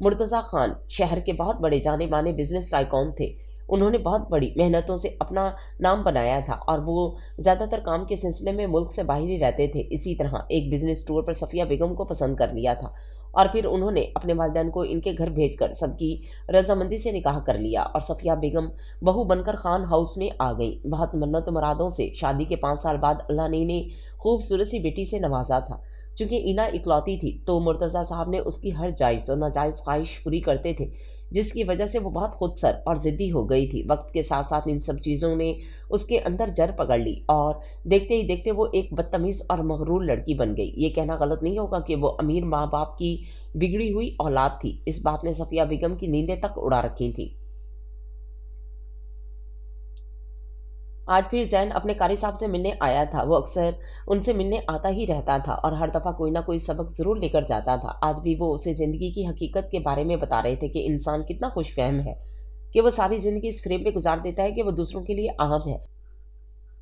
مرتضی خان شہر کے بہت بڑے جانے مانے بزنس ٹائکون تھے۔ انہوں نے بہت بڑی محنتوں سے اپنا نام بنایا تھا اور وہ زیادہ تر کام کے سلسلے میں ملک سے باہر ہی رہتے تھے۔ اسی طرح ایک بزنس ٹور پر صفیہ بیگم کو پسند کر لیا تھا اور پھر انہوں نے اپنے والدین کو ان کے گھر بھیج کر سب کی رضامندی سے نکاح کر لیا اور صفیہ بیگم بہو بن کر خان ہاؤس میں آ گئی۔ بہت منت و مرادوں سے شادی کے 5 سال بعد اللہ نے انہیں خوبصورت سی بیٹی سے نوازا تھا۔ چونکہ اینا اکلوتی تھی تو مرتضیٰ صاحب نے اس کی ہر جائز اور ناجائز خواہش پوری کرتے تھے، جس کی وجہ سے وہ بہت خود سر اور ضدی ہو گئی تھی۔ وقت کے ساتھ ساتھ ان سب چیزوں نے اس کے اندر جڑ پکڑ لی اور دیکھتے ہی دیکھتے وہ ایک بدتمیز اور مغرور لڑکی بن گئی۔ یہ کہنا غلط نہیں ہوگا کہ وہ امیر ماں باپ کی بگڑی ہوئی اولاد تھی۔ اس بات نے صفیہ بیگم کی نیندیں تک اڑا رکھی تھی۔ آج پھر زین اپنے قاری صاحب سے ملنے آیا تھا۔ وہ اکثر ان سے ملنے آتا ہی رہتا تھا اور ہر دفعہ کوئی نہ کوئی سبق ضرور لے کر جاتا تھا۔ آج بھی وہ اسے زندگی کی حقیقت کے بارے میں بتا رہے تھے کہ انسان کتنا خوش فہم ہے کہ وہ ساری زندگی اس فریم پہ گزار دیتا ہے کہ وہ دوسروں کے لیے اہم ہے۔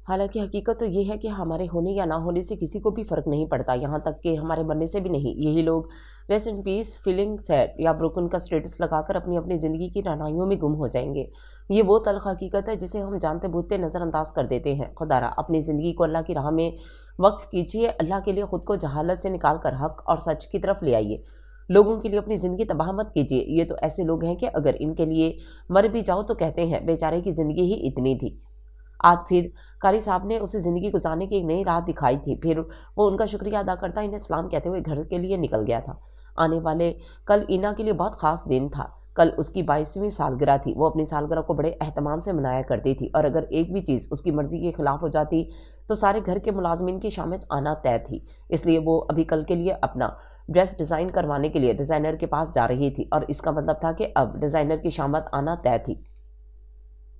حالانکہ حقیقت تو یہ ہے کہ ہمارے ہونے یا نہ ہونے سے کسی کو بھی فرق نہیں پڑتا، یہاں تک کہ ہمارے مرنے سے بھی نہیں۔ یہی لوگ rest in peace, feeling sad یا بروکن کا سٹیٹس لگا کر اپنی اپنی زندگی کی رہنائیوں میں گم ہو جائیں گے۔ یہ وہ تلخ حقیقت ہے جسے ہم جانتے بوجھتے نظر انداز کر دیتے ہیں۔ خدا را اپنی زندگی کو اللہ کی راہ میں وقف کیجیے، اللہ کے لیے خود کو جہالت سے نکال کر حق اور سچ کی طرف لے آئیے۔ لوگوں کے لیے اپنی زندگی تباہ مت کیجیے۔ یہ تو ایسے لوگ ہیں کہ اگر ان کے لیے مر بھی جاؤ تو کہتے ہیں بیچارے کی زندگی ہی اتنی تھی۔ آج پھر قاری صاحب نے اسے زندگی گزارنے کی ایک نئی راہ دکھائی تھی۔ پھر وہ ان کا شکریہ ادا کرتا انہیں سلام کہتے ہوئے گھر کے لیے نکل گیا تھا۔ آنے والے کل اینا کے لیے بہت خاص دن تھا۔ کل اس کی 22ویں سالگرہ تھی۔ وہ اپنی سالگرہ کو بڑے اہتمام سے منایا کرتی تھی اور اگر ایک بھی چیز اس کی مرضی کے خلاف ہو جاتی تو سارے گھر کے ملازمین کی شامت آنا طے تھی۔ اس لیے وہ ابھی کل کے لیے اپنا ڈریس ڈیزائن کروانے کے لیے ڈیزائنر کے پاس جا رہی تھی اور اس کا مطلب تھا کہ اب ڈیزائنر کی شامت آنا طے تھی۔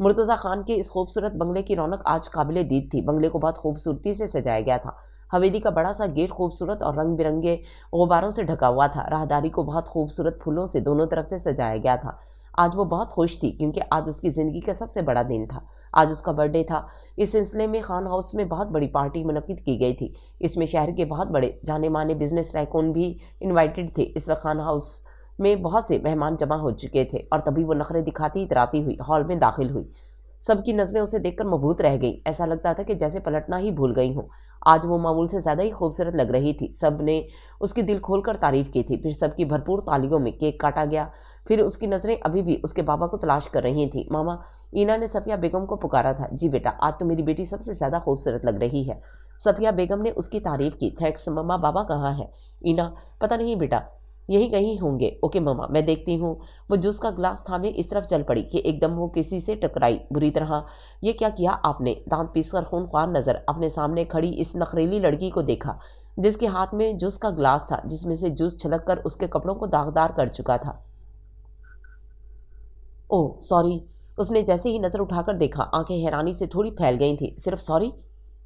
مرتضی خان کے اس خوبصورت بنگلے کی رونق آج قابل دید تھی۔ بنگلے کو بہت خوبصورتی سے سجایا گیا تھا۔ حویلی کا بڑا سا گیٹ خوبصورت اور رنگ برنگے غباروں سے ڈھکا ہوا تھا۔ راہداری کو بہت خوبصورت پھولوں سے دونوں طرف سے سجایا گیا تھا۔ آج وہ بہت خوش تھی کیونکہ آج اس کی زندگی کا سب سے بڑا دن تھا۔ آج اس کا برتھ ڈے تھا۔ اس سلسلے میں خان ہاؤس میں بہت بڑی پارٹی منعقد کی گئی تھی۔ اس میں شہر کے بہت بڑے جانے مانے بزنس ٹائکون بھی انوائٹڈ تھے۔ اس وقت خان ہاؤس میں بہت سے مہمان جمع ہو چکے تھے اور تبھی وہ نخرے دکھاتی اتراتی ہوئی ہال میں داخل ہوئی۔ سب کی نظریں اسے دیکھ کر مبہوت رہ گئیں۔ ایسا لگتا تھا کہ جیسے پلٹنا ہی بھول گئی ہوں۔ آج وہ معمول سے زیادہ ہی خوبصورت لگ رہی تھی۔ سب نے اس کی دل کھول کر تعریف کی تھی۔ پھر سب کی بھرپور تالیوں میں کیک کاٹا گیا۔ پھر اس کی نظریں ابھی بھی اس کے بابا کو تلاش کر رہی تھیں۔ ماما اینا نے صفیہ بیگم کو پکارا تھا۔ جی بیٹا، آج تو میری بیٹی سب سے زیادہ خوبصورت لگ رہی ہے۔ صفیہ بیگم نے اس کی تعریف کی۔ تھینکس مما، بابا کہاں ہے؟ اینا، پتہ نہیں بیٹا، یہی کہیں ہوں گے۔ اوکے مما، میں دیکھتی ہوں۔ وہ جوس کا گلاس تھامے اس طرف چل پڑی کہ ایک دم وہ کسی سے ٹکرائی بری طرح۔ یہ کیا کیا آپ نے؟ دانت پیس کر خون خوار نظر اپنے سامنے کھڑی اس نخریلی لڑکی کو دیکھا جس کے ہاتھ میں جوس کا گلاس تھا جس میں سے جوس چھلک کر اس کے کپڑوں کو داغدار کر چکا تھا۔ اوہ سوری، اس نے جیسے ہی نظر اٹھا کر دیکھا آنکھیں حیرانی سے تھوڑی پھیل گئی تھیں۔ صرف سوری؟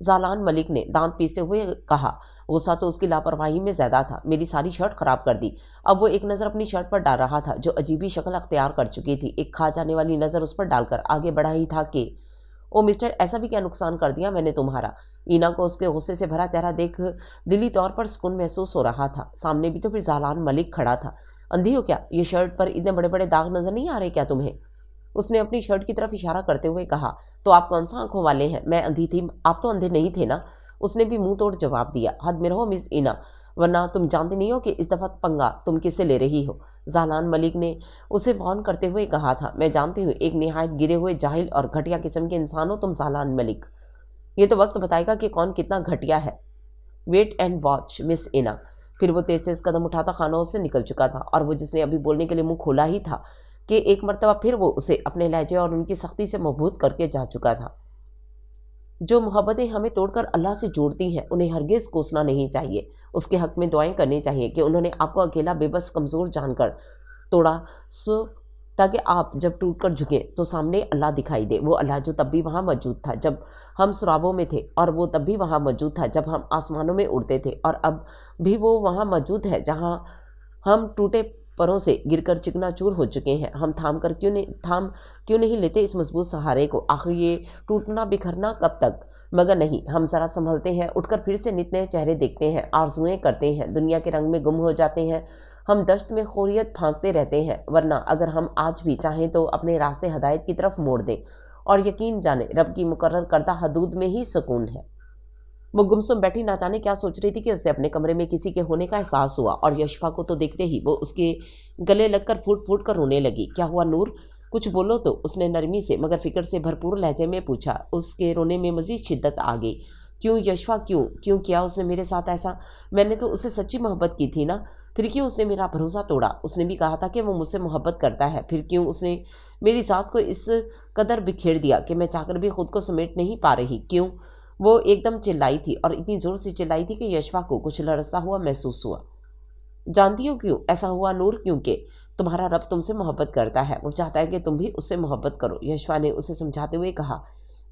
زالان ملک نے دانت پیستے ہوئے کہا۔ غصہ تو اس کی لاپرواہی میں زیادہ تھا۔ میری ساری شرٹ خراب کر دی۔ اب وہ ایک نظر اپنی شرٹ پر ڈال رہا تھا جو عجیبی شکل اختیار کر چکی تھی۔ ایک کھا جانے والی نظر اس پر ڈال کر آگے بڑھا ہی تھا کہ او مسٹر، ایسا بھی کیا نقصان کر دیا میں نے تمہارا؟ اینا کو اس کے غصے سے بھرا چہرہ دیکھ دلی طور پر سکون محسوس ہو رہا تھا۔ سامنے بھی تو پھر زالان ملک کھڑا تھا۔ اندھی ہو کیا؟ یہ شرٹ پر اتنے بڑے بڑے داغ نظر نہیں آ رہے کیا تمہیں؟ اس نے اپنی شرٹ کی طرف اشارہ کرتے ہوئے کہا۔ تو آپ کون سا آنکھوں والے ہیں؟ میں اندھی تھی، آپ تو اندھے نہیں تھے نا؟ اس نے بھی منہ توڑ جواب دیا۔ حد میں رہو مس اینا، ورنہ تم جانتے نہیں ہو کہ اس دفعہ پنگا تم کس سے لے رہی ہو؟ زالان ملک نے اسے وارن کرتے ہوئے کہا تھا۔ میں جانتی ہوں ایک نہایت گرے ہوئے جاہل اور گھٹیا قسم کے انسان ہو تم زالان ملک۔ یہ تو وقت بتائے گا کہ کون کتنا گھٹیا ہے۔ ویٹ اینڈ واچ مس اینا۔ پھر وہ تیز تیز قدم اٹھاتا خانہ سے نکل چکا تھا اور وہ جس نے ابھی بولنے کے لیے منہ کھولا ہی تھا کہ ایک مرتبہ پھر وہ اسے اپنے لہجے اور ان کی سختی سے مبہوت کر کے جا چکا تھا۔ جو محبتیں ہمیں توڑ کر اللہ سے جوڑتی ہیں انہیں ہرگز کوسنا نہیں چاہیے۔ اس کے حق میں دعائیں کرنی چاہیے کہ انہوں نے آپ کو اکیلا بے بس کمزور جان کر توڑا تاکہ آپ جب ٹوٹ کر جھکیں تو سامنے اللہ دکھائی دے۔ وہ اللہ جو تب بھی وہاں موجود تھا جب ہم سرابوں میں تھے اور وہ تب بھی وہاں موجود تھا جب ہم آسمانوں میں اڑتے تھے اور اب بھی وہ وہاں موجود ہے جہاں ہم ٹوٹے پروں سے گر کر چکنا چور ہو چکے ہیں۔ ہم تھام کیوں نہیں لیتے اس مضبوط سہارے کو؟ آخر یہ ٹوٹنا بکھرنا کب تک؟ مگر نہیں، ہم ذرا سنبھلتے ہیں، اٹھ کر پھر سے نت نئے چہرے دیکھتے ہیں، آرزوئیں کرتے ہیں، دنیا کے رنگ میں گم ہو جاتے ہیں ہم دشت میں خوریت پھانکتے رہتے ہیں، ورنہ اگر ہم آج بھی چاہیں تو اپنے راستے ہدایت کی طرف موڑ دیں اور یقین جانیں رب کی مقرر کردہ حدود میں ہی سکون ہے۔ وہ گمسم بیٹھی نہ جانے کیا سوچ رہی تھی کہ اسے اپنے کمرے میں کسی کے ہونے کا احساس ہوا اور یشفا کو تو دیکھتے ہی وہ اس کے گلے لگ کر پھوٹ پھوٹ کر رونے لگی۔ کیا ہوا نور؟ کچھ بولو تو، اس نے نرمی سے مگر فکر سے بھرپور لہجے میں پوچھا۔ اس کے رونے میں مزید شدت آ گئی۔ کیوں یشفا، کیوں کیا اس نے میرے ساتھ ایسا؟ میں نے تو اسے سچی محبت کی تھی نا، پھر کیوں اس نے میرا بھروسہ توڑا؟ اس نے بھی کہا تھا کہ وہ مجھ سے محبت کرتا ہے، پھر کیوں اس نے میری ذات کو اس قدر بکھیر دیا کہ میں چاہ کر بھی خود کو سمیٹ نہیں پا رہی؟ کیوں؟ وہ ایک دم چلائی تھی اور اتنی زور سے چلائی تھی کہ یشفا کو کچھ لرزتا ہوا محسوس ہوا۔ جانتی ہو کیوں ایسا ہوا نور؟ کیونکہ تمہارا رب تم سے محبت کرتا ہے، وہ چاہتا ہے کہ تم بھی اس سے محبت کرو، یشفا نے اسے سمجھاتے ہوئے کہا۔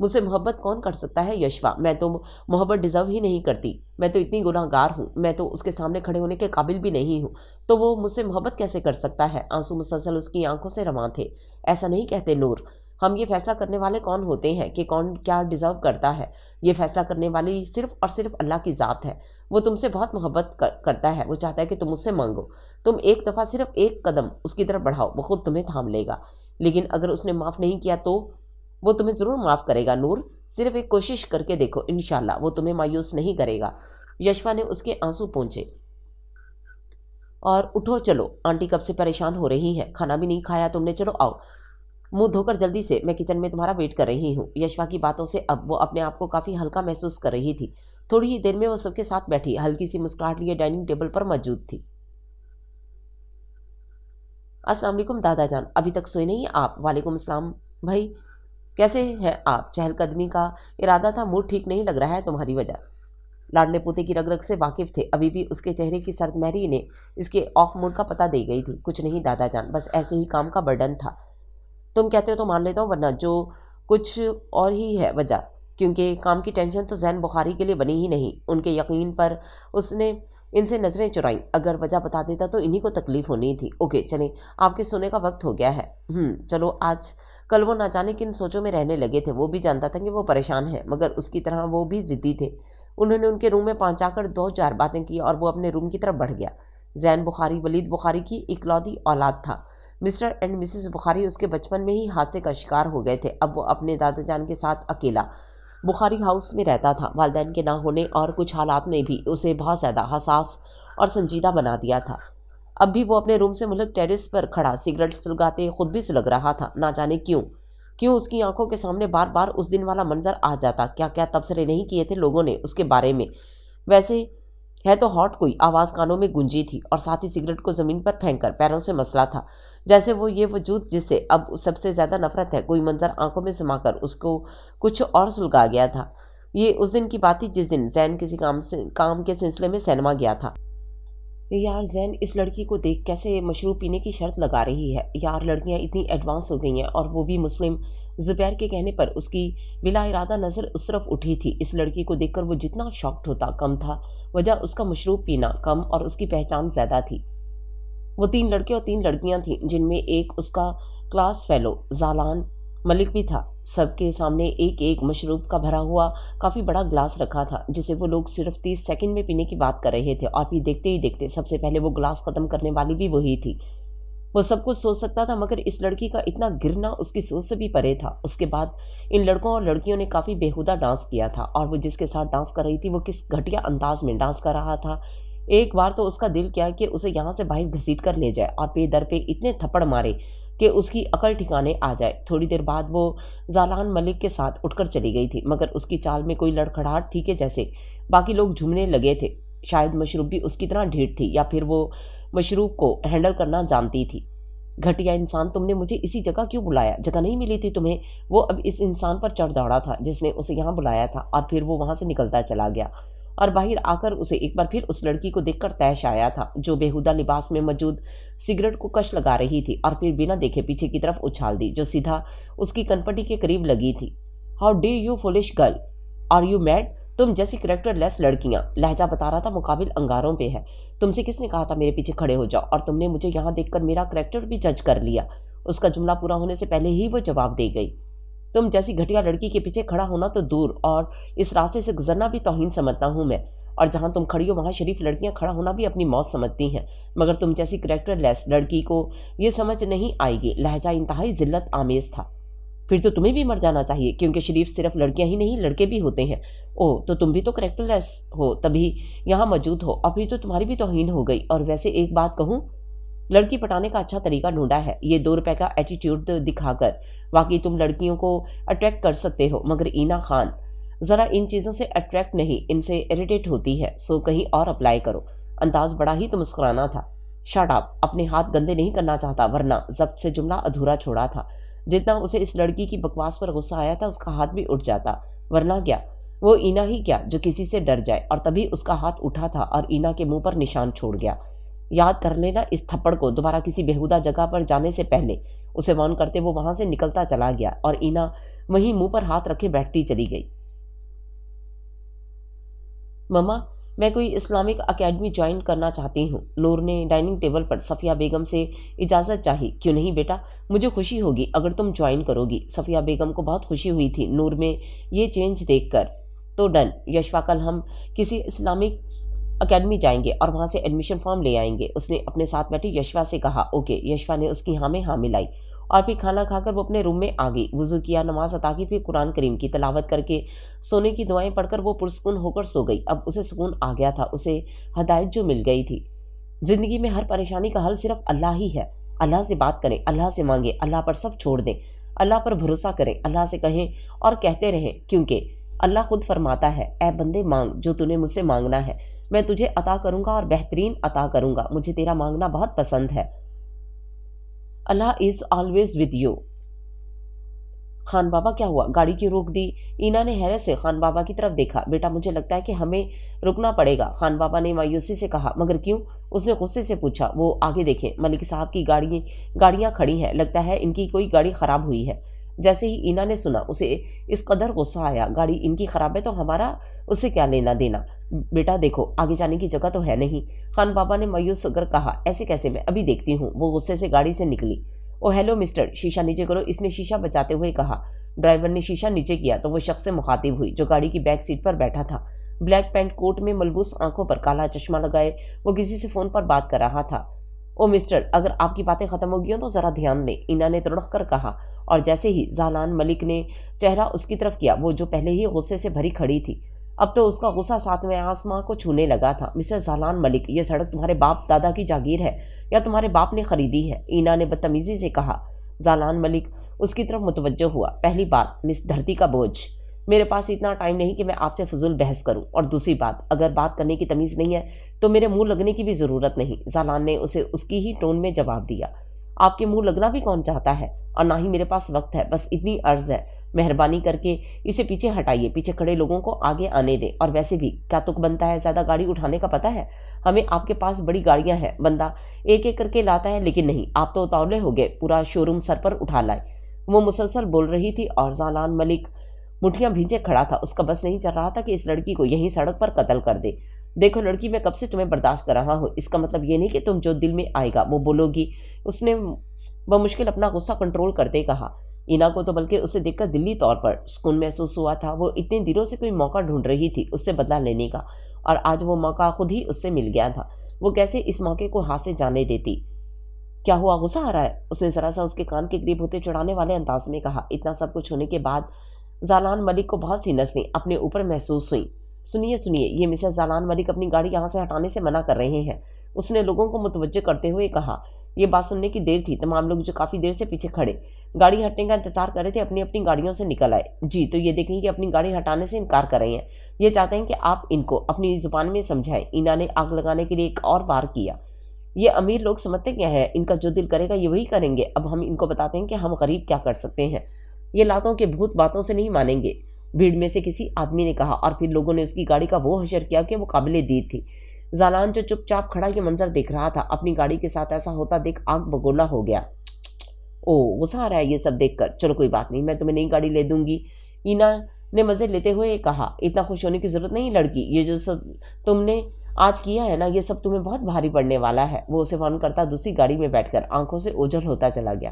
مجھ سے محبت کون کر سکتا ہے یشفا؟ میں تو محبت ڈیزرو ہی نہیں کرتی، میں تو اتنی گناہ گار ہوں، میں تو اس کے سامنے کھڑے ہونے کے قابل بھی نہیں ہوں، تو وہ مجھ سے محبت کیسے کر سکتا ہے؟ آنسو مسلسل اس کی آنکھوں سے رواں تھے۔ ایسا نہیں کہتے نور، ہم یہ فیصلہ کرنے والے کون ہوتے ہیں کہ کون کیا ڈیزرو کرتا ہے؟ یہ فیصلہ کرنے والی صرف اور صرف اللہ کی ذات ہے۔ وہ تم سے بہت محبت کرتا ہے، وہ چاہتا ہے کہ تم اس سے مانگو، تم ایک دفعہ صرف ایک قدم اس کی طرف بڑھاؤ، وہ خود تمہیں تھام لے گا۔ لیکن اگر اس نے معاف نہیں کیا تو وہ تمہیں ضرور معاف کرے گا نور، صرف ایک کوشش کر کے دیکھو، انشاءاللہ وہ تمہیں مایوس نہیں کرے گا۔ یشفا نے اس کے آنسو پونچھے اور اٹھو چلو، آنٹی کب سے پریشان ہو رہی ہے، کھانا بھی نہیں کھایا تم نے، چلو آؤ منہ دھو کر جلدی سے، میں کچن میں تمہارا ویٹ کر رہی ہوں۔ یشفا کی باتوں سے اب وہ اپنے آپ کو کافی ہلکا محسوس کر رہی تھی۔ تھوڑی ہی دیر میں وہ سب کے ساتھ بیٹھی ہلکی سی مسکراہٹ لیے ڈائننگ ٹیبل پر موجود تھی۔ السلام علیکم دادا جان، ابھی تک سوئے نہیں آپ؟ وعلیکم السلام بھائی، کیسے ہیں آپ؟ چہل قدمی کا ارادہ تھا، موڈ ٹھیک نہیں لگ رہا ہے تمہاری وجہ۔ لاڈلے پوتے کی رگ رگ سے واقف تھے، ابھی بھی اس کے چہرے کی سرد مہری نے اس کے آف موڈ کا پتہ دے گئی تھی۔ کچھ نہیں دادا جان، بس ایسے ہی کام کا برڈن تھا۔ تم کہتے ہو تو مان لیتا ہوں، ورنہ جو کچھ اور ہی ہے وجہ، کیونکہ کام کی ٹینشن تو ذہن بخاری کے لیے بنی ہی نہیں۔ ان کے یقین پر اس نے ان سے نظریں چرائیں، اگر وجہ بتا دیتا تو انہی کو تکلیف ہونی تھی۔ اوکے چلیں، آپ کے سونے کا وقت ہو گیا ہے۔ چلو آج کل وہ نہ جانے کن سوچوں میں رہنے لگے تھے، وہ بھی جانتا تھا کہ وہ پریشان ہیں، مگر اس کی طرح وہ بھی ضدی تھے۔ انہوں نے ان کے روم میں پہنچا کر 2-4 باتیں کی اور وہ اپنے روم کی طرف بڑھ گیا۔ زین بخاری ولید بخاری کی اکلوتی اولاد تھا۔ مسٹر اینڈ مسز بخاری اس کے بچپن میں ہی حادثے کا شکار ہو گئے تھے۔ اب وہ اپنے دادا جان کے ساتھ اکیلا بخاری ہاؤس میں رہتا تھا۔ والدین کے نہ ہونے اور کچھ حالات نے بھی اسے بہت زیادہ حساس اور سنجیدہ بنا دیا تھا۔ اب بھی وہ اپنے روم سے ملک ٹیرس پر کھڑا سگریٹ سلگاتے خود بھی سلگ رہا تھا۔ نہ جانے کیوں اس کی آنکھوں کے سامنے بار بار اس دن والا منظر آ جاتا۔ کیا کیا تبصرے نہیں کیے تھے لوگوں نے اس کے بارے میں۔ ویسے ہے تو ہاٹ، کوئی آواز کانوں میں گونجی تھی اور ساتھ ہی سگریٹ کو زمین پر پھینک کر پیروں سے مسلا تھا، جیسے وہ یہ وجود جس سے اب سب سے زیادہ نفرت ہے، کوئی منظر آنکھوں میں سما کر اس کو کچھ اور سلگا گیا تھا۔ یہ اس دن کی بات تھی جس دن زین کسی کام کے سلسلے میں سینما گیا تھا۔ یار زین اس لڑکی کو دیکھ کیسے مشروب پینے کی شرط لگا رہی ہے یار، لڑکیاں اتنی ایڈوانس ہو گئی ہیں، اور وہ بھی مسلم۔ زبیر کے کہنے پر اس کی بلا ارادہ نظر اس طرف اٹھی تھی۔ اس لڑکی کو دیکھ کر وہ جتنا شاکڈ ہوتا کم تھا، وجہ اس کا مشروب پینا کم اور اس کی پہچان زیادہ تھی۔ وہ 3 لڑکے اور 3 لڑکیاں تھیں، جن میں ایک اس کا کلاس فیلو زالان ملک بھی تھا۔ سب کے سامنے ایک ایک مشروب کا بھرا ہوا کافی بڑا گلاس رکھا تھا، جسے وہ لوگ صرف 30 سیکنڈ میں پینے کی بات کر رہے تھے، اور پھر دیکھتے ہی دیکھتے سب سے پہلے وہ گلاس ختم کرنے والی بھی وہی تھی۔ وہ سب کچھ سوچ سکتا تھا، مگر اس لڑکی کا اتنا گرنا اس کی سوچ سے بھی پرے تھا۔ اس کے بعد ان لڑکوں اور لڑکیوں نے کافی بےہودہ ڈانس کیا تھا، اور وہ جس کے ساتھ ڈانس کر رہی تھی وہ کس گھٹیا انداز میں ڈانس کر رہا تھا۔ ایک بار تو اس کا دل کیا کہ اسے یہاں سے باہر گھسیٹ کر لے جائے اور پے در پہ اتنے تھپڑ مارے کہ اس کی عقل ٹھکانے آ جائے۔ تھوڑی دیر بعد وہ زالان ملک کے ساتھ اٹھ کر چلی گئی تھی، مگر اس کی چال میں کوئی لڑکھڑاہٹ تھی کہ جیسے باقی لوگ جھومنے لگے تھے۔ شاید مشروب بھی اس کی طرح ڈھیٹ تھی، یا پھر وہ مشروب کو ہینڈل کرنا جانتی تھی۔ گھٹیا انسان، تم نے مجھے اسی جگہ کیوں بلایا؟ جگہ نہیں ملی تھی تمہیں؟ وہ اب اس انسان پر چڑھ دوڑا تھا جس نے اسے یہاں بلایا تھا، اور پھر وہ وہاں سے نکلتا چلا گیا، اور باہر آ کر اسے ایک بار پھر اس لڑکی کو دیکھ کر طیش آیا تھا، جو بےہودہ لباس میں موجود سگریٹ کو کش لگا رہی تھی، اور پھر بنا دیکھے پیچھے کی طرف اچھال دی، جو سیدھا اس کی کنپٹی کے قریب لگی تھی۔ How dare you foolish girl, are you mad? تم جیسی کریکٹر لیس لڑکیاں، لہجہ بتا رہا تھا، مقابل انگاروں پہ ہے۔ تم سے کس نے کہا تھا میرے پیچھے کھڑے ہو جاؤ، اور تم نے مجھے یہاں دیکھ کر میرا کریکٹر بھی جج کر لیا؟ اس کا جملہ پورا ہونے سے پہلے ہی وہ جواب دے گئی۔ تم جیسی گھٹیا لڑکی کے پیچھے کھڑا ہونا تو دور، اور اس راستے سے گزرنا بھی توہین سمجھتا ہوں میں، اور جہاں تم کھڑی ہو وہاں شریف لڑکیاں کھڑا ہونا بھی اپنی موت سمجھتی ہیں، مگر تم جیسی کریکٹر لیس لڑکی کو یہ سمجھ نہیں آئے گی۔ لہجہ انتہائی ذلت آمیز تھا۔ پھر تو تمہیں بھی مر جانا چاہیے، کیونکہ شریف صرف لڑکیاں ہی نہیں لڑکے بھی ہوتے ہیں۔ او تو تم بھی تو کریکٹر لیس ہو تبھی یہاں موجود ہو، ابھی تو تمہاری بھی توہین ہو گئی۔ اور ویسے ایک بات کہوں، لڑکی پٹانے کا اچھا طریقہ ڈھونڈا ہے، یہ 2 روپے کا ایٹیٹیوڈ دکھا کر۔ واقعی تم لڑکیوں کو اٹریکٹ کر سکتے ہو، مگر اینا خان ذرا ان چیزوں سے اٹریکٹ نہیں، ان سے اریٹیٹ ہوتی ہے، سو کہیں اور اپلائی کرو۔ انداز بڑا ہی تو مسکرانا تھا۔ شٹ اپ، اپنے ہاتھ گندے نہیں کرنا چاہتا ورنہ ضبط سے جملہ ادھورا چھوڑا تھا۔ جتنا اسے اس لڑکی کی بکواس پر غصہ آیا تھا اس کا ہاتھ بھی اٹھ جاتا، ورنہ کیا وہ اینا ہی کیا جو کسی سے ڈر جائے، اور تبھی اس کا ہاتھ اٹھا تھا اور اینا کے منہ پر نشان چھوڑ گیا۔ یاد کر لینا اس تھپڑ کو، دوبارہ کسی بےہودہ جگہ پر جانے سے پہلے اسے وارن کرتے وہ وہاں سے نکلتا چلا گیا اور اینا وہیں منہ پر ہاتھ رکھے بیٹھتی چلی گئی۔ مما، میں کوئی اسلامک اکیڈمی جوائن کرنا چاہتی ہوں۔ نور نے ڈائننگ ٹیبل پر صفیہ بیگم سے اجازت چاہی۔ کیوں نہیں بیٹا، مجھے خوشی ہوگی اگر تم جوائن کرو گی۔ صفیہ بیگم کو بہت خوشی ہوئی تھی نور میں یہ چینج دیکھ کر۔ تو ڈن، یشوا کل ہم کسی اسلامک اکیڈمی جائیں گے اور وہاں سے ایڈمیشن فارم لے آئیں گے، اس نے اپنے ساتھ بیٹھی یشوا سے کہا۔ اوکے، یشوا نے اس کی ہاں میں ہاں ملائی اور پھر کھانا کھا کر وہ اپنے روم میں آ گئی۔ وضو کیا، نماز ادا کی، پھر قرآن کریم کی تلاوت کر کے سونے کی دعائیں پڑھ کر وہ پرسکون ہو کر سو گئی۔ اب اسے سکون آ گیا تھا، اسے ہدایت جو مل گئی تھی۔ زندگی میں ہر پریشانی کا حل صرف اللہ ہی ہے۔ اللہ سے بات کریں، اللہ سے مانگیں، اللہ پر سب چھوڑ دیں، اللہ پر بھروسہ کریں، اللہ سے کہیں اور کہتے رہیں، کیونکہ اللہ خود فرماتا ہے، اے بندے مانگ جو نے مجھ سے مانگنا ہے، میں تجھے عطا کروں گا اور بہترین عطا کروں گا، مجھے تیرا مانگنا بہت پسند ہے۔ اللہ is always with you. Khan Baba کیا ہوا، گاڑی کیوں روک دی؟ اینا نے حیرت سے خان بابا کی طرف دیکھا۔ بیٹا مجھے لگتا ہے کہ ہمیں رکنا پڑے گا، خان بابا نے مایوسی سے کہا۔ مگر کیوں؟ اس نے غصے سے پوچھا۔ وہ آگے دیکھیں، ملک صاحب کی گاڑیاں کھڑی ہیں، لگتا ہے ان کی کوئی گاڑی خراب ہوئی ہے۔ جیسے ہی اینا نے سنا اسے اس قدر غصہ آیا، گاڑی ان کی خراب ہے تو ہمارا اس سے کیا لینا دینا؟ بیٹا دیکھو آگے جانے کی جگہ تو ہے نہیں، خان بابا نے مایوس ہو کر کہا۔ ایسے کیسے، میں ابھی دیکھتی ہوں۔ وہ غصے سے گاڑی سے نکلی۔ او ہیلو مسٹر، شیشہ نیچے کرو، اس نے شیشہ بچاتے ہوئے کہا۔ ڈرائیور نے شیشہ نیچے کیا تو وہ شخص سے مخاطب ہوئی جو گاڑی کی بیک سیٹ پر بیٹھا تھا۔ بلیک پینٹ کوٹ میں ملبوس، آنکھوں پر کالا چشمہ لگائے وہ کسی سے فون پر بات کر رہا تھا۔ او مسٹر، اگر آپ کی باتیں ختم ہو گئی ہوں تو ذرا دھیان دیں، اینا نے تڑک کر کہا، اور جیسے ہی زالان ملک نے چہرہ اس کی طرف کیا، وہ جو پہلے ہی غصے سے بھری کھڑی تھی، اب تو اس کا غصہ ساتویں آسماں کو چھونے لگا تھا۔ مسٹر زالان ملک، یہ سڑک تمہارے باپ دادا کی جاگیر ہے یا تمہارے باپ نے خریدی ہے؟ اینا نے بدتمیزی سے کہا۔ زالان ملک اس کی طرف متوجہ ہوا۔ پہلی بات، مس دھرتی کا بوجھ، میرے پاس اتنا ٹائم نہیں کہ میں آپ سے فضول بحث کروں، اور دوسری بات، اگر بات کرنے کی تمیز نہیں ہے تو میرے منہ لگنے کی بھی ضرورت نہیں۔ زالان نے اسے اس کی ہی ٹون میں جواب دیا۔ آپ کے منہ لگنا بھی کون چاہتا ہے، اور نہ ہی میرے پاس وقت ہے، بس اتنی عرض ہے، مہربانی کر کے اسے پیچھے ہٹائیے، پیچھے کھڑے لوگوں کو آگے آنے دیں، اور ویسے بھی کیا تک بنتا ہے زیادہ گاڑی اٹھانے کا، پتہ ہے ہمیں آپ کے پاس بڑی گاڑیاں ہیں، بندہ ایک ایک کر کے لاتا ہے، لیکن نہیں، آپ تو اتاولے ہو گئے، پورا شو روم سر پر اٹھا لائے۔ وہ مسلسل بول رہی تھی اور زالان ملک مٹھیاں بھیجے کھڑا تھا، اس کا بس نہیں چل رہا تھا کہ اس لڑکی کو یہیں سڑک پر قتل کر دے۔ دیکھو لڑکی، میں کب سے تمہیں برداشت کر رہا ہوں، اس کا مطلب یہ نہیں کہ تم جو دل میں آئے گا وہ بولو گی، اس نے بمشکل اپنا غصہ کنٹرول کرتے کہا۔ اینا کو تو بلکہ اسے دیکھ کر دلی طور پر سکون محسوس ہوا تھا، وہ اتنے دنوں سے کوئی موقع ڈھونڈ رہی تھی اس سے بدلہ لینے کا، اور آج وہ موقع خود ہی اس سے مل گیا تھا۔ وہ کیسے اس موقع کو ہاتھ سے جانے دیتی؟ کیا ہوا، غصہ آ رہا ہے؟ اس نے ذرا سا اس کے کان کے قریب ہوتے چڑھانے والے انداز میں کہا۔ اتنا سب کچھ ہونے کے بعد زالان ملک کو بہت سی نسلیں اپنے اوپر محسوس ہوئیں۔ سنیے، یہ مسز زالان ملک اپنی گاڑی یہاں سے ہٹانے سے منع کر رہے ہیں، اس نے لوگوں کو متوجہ کرتے ہوئے کہا۔ یہ بات سننے کی دیر تھی، تمام لوگ جو کافی دیر سے پیچھے کھڑے گاڑی ہٹنے کا انتظار کر رہے تھے اپنی اپنی گاڑیوں سے نکل آئے۔ جی تو یہ دیکھیں کہ اپنی گاڑی ہٹانے سے انکار کر رہے ہیں، یہ چاہتے ہیں کہ آپ ان کو اپنی زبان میں سمجھائیں۔ اینا نے آگ لگانے کے لیے ایک اور بار کیا۔ یہ امیر لوگ سمجھتے کیا ہے، ان کا جو دل کرے گا یہ وہی کریں گے، اب ہم ان کو بتاتے ہیں کہ ہم غریب کیا کر سکتے ہیں، یہ لاتوں کے بھوت باتوں سے نہیں مانیں گے، بھیڑ میں سے کسی آدمی نے کہا، اور پھر لوگوں نے اس کی گاڑی کا وہ حشر کیا کہ وہ قابل دید تھی۔ زالان جو چپ چاپ کھڑا یہ منظر دیکھ رہا تھا، اپنی گاڑی کے ساتھ ایسا ہوتا دیکھ آگ بگولا ہو گیا۔ او غصہ آ رہا ہے یہ سب دیکھ کر، چلو کوئی بات نہیں، میں تمہیں نئی گاڑی لے دوں گی، اینا نے مزے لیتے ہوئے کہا۔ اتنا خوش ہونے کی ضرورت نہیں لڑکی، یہ جو سب تم نے آج کیا ہے نا، یہ سب تمہیں بہت بھاری پڑنے والا ہے۔ وہ اسے وارن کرتا دوسری گاڑی میں بیٹھ کر آنکھوں سے اوجھل ہوتا چلا گیا۔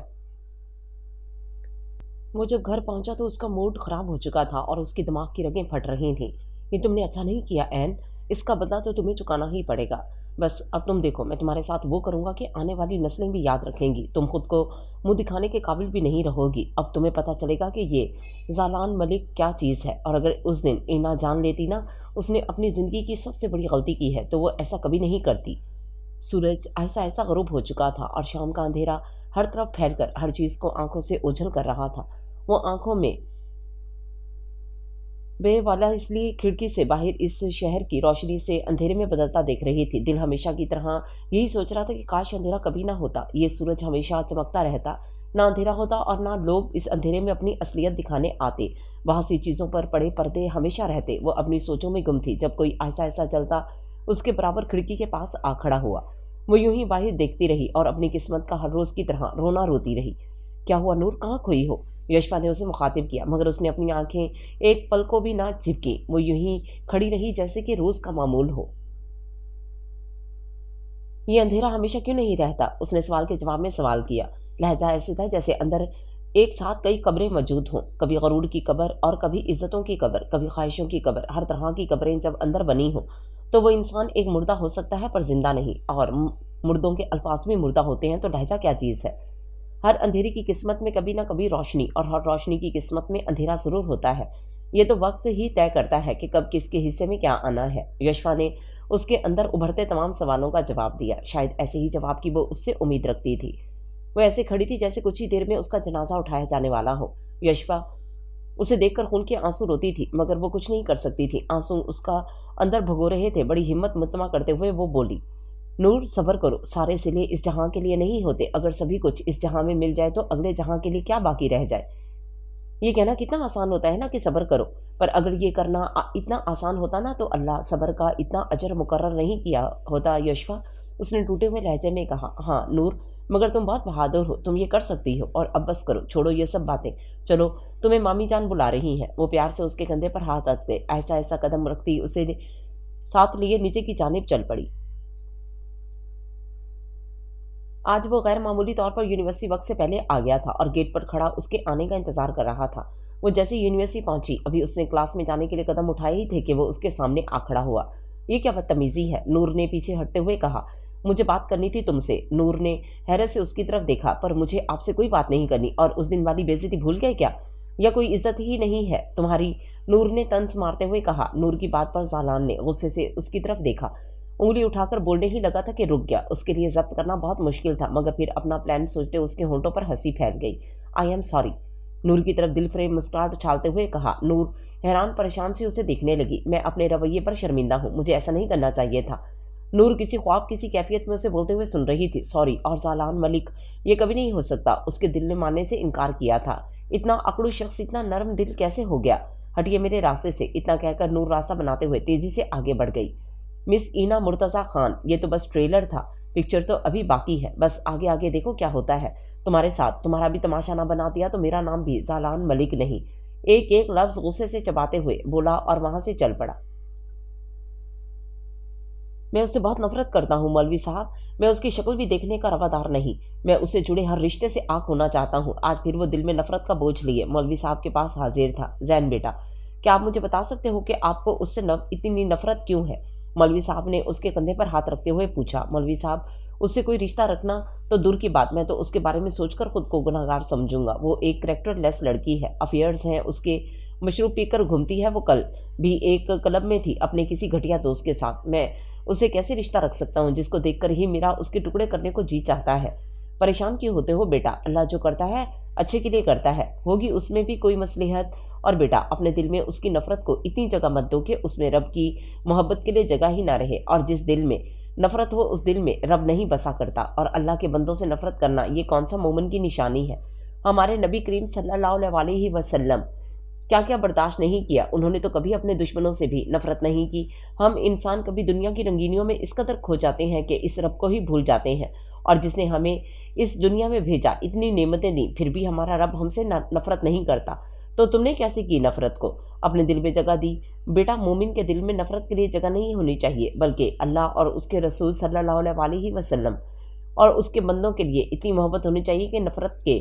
وہ جب گھر پہنچا تو اس کا موڈ خراب ہو چکا تھا اور اس کے دماغ کی رگیں پھٹ رہی تھیں۔ یہ تم نے اچھا نہیں کیا این، اس کا بدلہ تو تمہیں چکانا ہی پڑے گا۔ بس اب تم دیکھو، میں تمہارے ساتھ وہ کروں گا کہ آنے والی نسلیں بھی یاد رکھیں گی۔ تم خود کو منہ دکھانے کے قابل بھی نہیں رہو گی۔ اب تمہیں پتہ چلے گا کہ یہ زالان ملک کیا چیز ہے، اور اگر اس دن اینا جان لیتی نا اس نے اپنی زندگی کی سب سے بڑی غلطی کی ہے تو وہ ایسا کبھی نہیں کرتی۔ سورج ایسا ایسا غروب ہو چکا تھا اور شام کا اندھیرا ہر طرف پھیل کر ہر چیز کو آنکھوں سے اوجھل کر رہا تھا۔ وہ آنکھوں میں بے والا اس لیے کھڑکی سے باہر اس شہر کی روشنی سے اندھیرے میں بدلتا دیکھ رہی تھی۔ دل ہمیشہ کی طرح یہی سوچ رہا تھا کہ کاش اندھیرا کبھی نہ ہوتا، یہ سورج ہمیشہ چمکتا رہتا، نہ اندھیرا ہوتا اور نہ لوگ اس اندھیرے میں اپنی اصلیت دکھانے آتے۔ بہت سی چیزوں پر پڑے پردے ہمیشہ رہتے۔ وہ اپنی سوچوں میں گم تھی جب کوئی ایسا ایسا چلتا اس کے برابر کھڑکی کے پاس آ کھڑا ہوا۔ وہ یوں ہی باہر دیکھتی رہی اور اپنی قسمت کا ہر روز کی طرح رونا روتی رہی۔ کیا ہوا نور، کہاں کھوئی ہو؟ یشپا نے اسے مخاطب کیا، مگر اس نے اپنی آنکھیں ایک پل کو بھی نہ جھپکی۔ وہ یوں ہی کھڑی رہی جیسے کہ روز کا معمول ہو۔ یہ اندھیرا ہمیشہ کیوں نہیں رہتا؟ اس نے سوال کے جواب میں سوال کیا۔ لہجہ ایسے تھا جیسے اندر ایک ساتھ کئی قبریں موجود ہوں، کبھی غرور کی قبر اور کبھی عزتوں کی قبر، کبھی خواہشوں کی قبر۔ ہر طرح کی قبریں جب اندر بنی ہوں تو وہ انسان ایک مردہ ہو سکتا ہے پر زندہ نہیں، اور مردوں کے الفاظ بھی مردہ ہوتے ہیں تو لہجہ کیا چیز ہے؟ ہر اندھیری کی قسمت میں کبھی نہ کبھی روشنی، اور ہر روشنی کی قسمت میں اندھیرا ضرور ہوتا ہے۔ یہ تو وقت ہی طے کرتا ہے کہ کب کس کے حصے میں کیا آنا ہے۔ یشپا نے اس کے اندر ابھرتے تمام سوالوں کا جواب دیا، شاید ایسے ہی جواب کی وہ اس سے امید رکھتی تھی۔ وہ ایسے کھڑی تھی جیسے کچھ ہی دیر میں اس کا جنازہ اٹھایا جانے والا ہو۔ یشپا اسے دیکھ کر خون کے آنسو روتی تھی، مگر وہ کچھ نہیں کر سکتی تھی۔ آنسو اس کا اندر بھگو رہے تھے۔ بڑی ہمت متما کرتے ہوئے وہ بولی، نور صبر کرو، سارے صلے اس جہاں کے لیے نہیں ہوتے۔ اگر سبھی کچھ اس جہاں میں مل جائے تو اگلے جہاں کے لیے کیا باقی رہ جائے؟ یہ کہنا کتنا آسان ہوتا ہے نا کہ صبر کرو، پر اگر یہ کرنا اتنا آسان ہوتا نا تو اللہ صبر کا اتنا اجر مقرر نہیں کیا ہوتا۔ یشپا اس نے ٹوٹے ہوئے لہجے میں کہا، ہاں نور، مگر تم بہت بہادر ہو، تم یہ کر سکتی ہو، اور اب بس کرو، چھوڑو یہ سب باتیں، چلو تمہیں مامی جان بلا رہی ہیں۔ وہ پیار سے اس کے کندھے پر ہاتھ رکھ دے ایسا ایسا قدم رکھتی اسے ساتھ لیے نیچے کی جانب چل پڑی۔ آج وہ غیر معمولی طور پر یونیورسٹی وقت سے پہلے آ گیا تھا اور گیٹ پر کھڑا اس کے آنے کا انتظار کر رہا تھا۔ وہ جیسے یونیورسٹی پہنچی، ابھی اس نے کلاس میں جانے کے لیے قدم اٹھائے ہی تھے کہ وہ اس کے سامنے آ کھڑا ہوا۔ یہ کیا بدتمیزی ہے؟ نور نے پیچھے ہٹتے ہوئے کہا، مجھے بات کرنی تھی تم سے۔ نور نے حیرت سے اس کی طرف دیکھا، پر مجھے آپ سے کوئی بات نہیں کرنی، اور اس دن والی بے عزتی بھول گئے کیا؟ یا کوئی عزت ہی نہیں ہے تمہاری؟ نور نے طنز مارتے ہوئے کہا۔ نور کی بات پر زالان نے غصے سے اس کی طرف دیکھا، انگلی اٹھا کر بولنے ہی لگا تھا کہ رک گیا۔ اس کے لیے ضبط کرنا بہت مشکل تھا، مگر پھر اپنا پلان سوچتے اس کے ہونٹوں پر ہنسی پھیل گئی۔ آئی ایم سوری، نور کی طرف دل فریب مسکراہٹ اچھالتے ہوئے کہا۔ نور حیران پریشان سے اسے دیکھنے لگی۔ میں اپنے رویے پر شرمندہ ہوں، مجھے ایسا نہیں کرنا چاہیے تھا۔ نور کسی خواب کسی کیفیت میں اسے بولتے ہوئے سن رہی تھی۔ سوری، اور زالان ملک، یہ کبھی نہیں ہو سکتا، اس کے دل نے ماننے سے انکار کیا تھا۔ اتنا اکڑو شخص اتنا نرم دل کیسے ہو گیا؟ ہٹیے میرے راستے سے، اتنا کہہ کر نور راستہ بناتے ہوئے تیزی سے آگے بڑھ گئی۔ مس اینا مرتضیٰ خان، یہ تو بس ٹریلر تھا، پکچر تو ابھی باقی ہے، بس آگے آگے دیکھو کیا ہوتا ہے تمہارے ساتھ۔ تمہارا بھی تماشا نہ بنا دیا تو میرا نام بھی زالان ملک نہیں۔ ایک ایک لفظ غصے سے چباتے ہوئے بولا اور وہاں سے چل پڑا۔ میں اس سے بہت نفرت کرتا ہوں مولوی صاحب، میں اس کی شکل بھی دیکھنے کا روادار نہیں، میں اس سے جڑے ہر رشتے سے آنکھ ہونا چاہتا ہوں۔ آج پھر وہ دل میں نفرت کا بوجھ لیے مولوی صاحب کے پاس حاضر تھا۔ زین بیٹا، کیا آپ مجھے بتا سکتے ہو کہ آپ کو اس سے اتنی نفرت کیوں ہے؟ مولوی صاحب نے اس کے کندھے پر ہاتھ رکھتے ہوئے پوچھا۔ مولوی صاحب، اس سے کوئی رشتہ رکھنا تو دور کی بات، میں تو اس کے بارے میں سوچ کر خود کو گناہگار سمجھوں گا۔ وہ ایک کریکٹر لیس لڑکی ہے، افیئرز ہیں اس کے، مشروب پی کر گھومتی ہے۔ وہ کل بھی ایک کلب میں تھی اپنے کسی گھٹیا دوست کے ساتھ۔ میں اسے کیسے رشتہ رکھ سکتا ہوں جس کو دیکھ کر ہی میرا اس کے ٹکڑے کرنے کو جی چاہتا ہے؟ پریشان کیوں ہوتے ہو بیٹا؟ اللہ جو کرتا ہے اچھے کے لیے کرتا ہے، ہوگی اس میں بھی کوئی مصلحت۔ اور بیٹا، اپنے دل میں اس کی نفرت کو اتنی جگہ مت دو کہ اس میں رب کی محبت کے لیے جگہ ہی نہ رہے، اور جس دل میں نفرت ہو اس دل میں رب نہیں بسا کرتا۔ اور اللہ کے بندوں سے نفرت کرنا یہ کون سا مومن کی نشانی ہے؟ ہمارے نبی کریم صلی اللہ علیہ وسلم کیا کیا برداشت نہیں کیا، انہوں نے تو کبھی اپنے دشمنوں سے بھی نفرت نہیں کی۔ ہم انسان کبھی دنیا کی رنگینیوں میں اس قدر کھو جاتے ہیں کہ اس رب کو ہی بھول جاتے ہیں، اور جس نے ہمیں اس دنیا میں بھیجا، اتنی نعمتیں دیں، پھر بھی ہمارا رب ہم سے نفرت نہیں کرتا۔ تو تم نے کیسے کی نفرت کو؟ اپنے دل میں جگہ دی بیٹا۔ مومن کے دل میں نفرت کے لیے جگہ نہیں ہونی چاہیے، بلکہ اللہ اور اس کے رسول صلی اللہ علیہ وسلم اور اس کے بندوں کے لیے اتنی محبت ہونی چاہیے کہ نفرت کے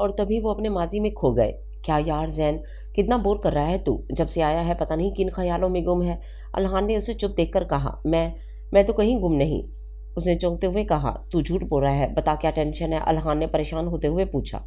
اور تبھی وہ اپنے ماضی میں کھو گئے۔ کیا یار زین، کتنا بور کر رہا ہے تو، جب سے آیا ہے پتہ نہیں کن خیالوں میں گم ہے۔ الحان نے اسے چپ دیکھ کر کہا، میں تو کہیں گم نہیں۔ اس نے چونکتے ہوئے کہا، تو جھوٹ بول رہا ہے، بتا کیا ٹینشن ہے؟ الحان نے پریشان ہوتے ہوئے پوچھا۔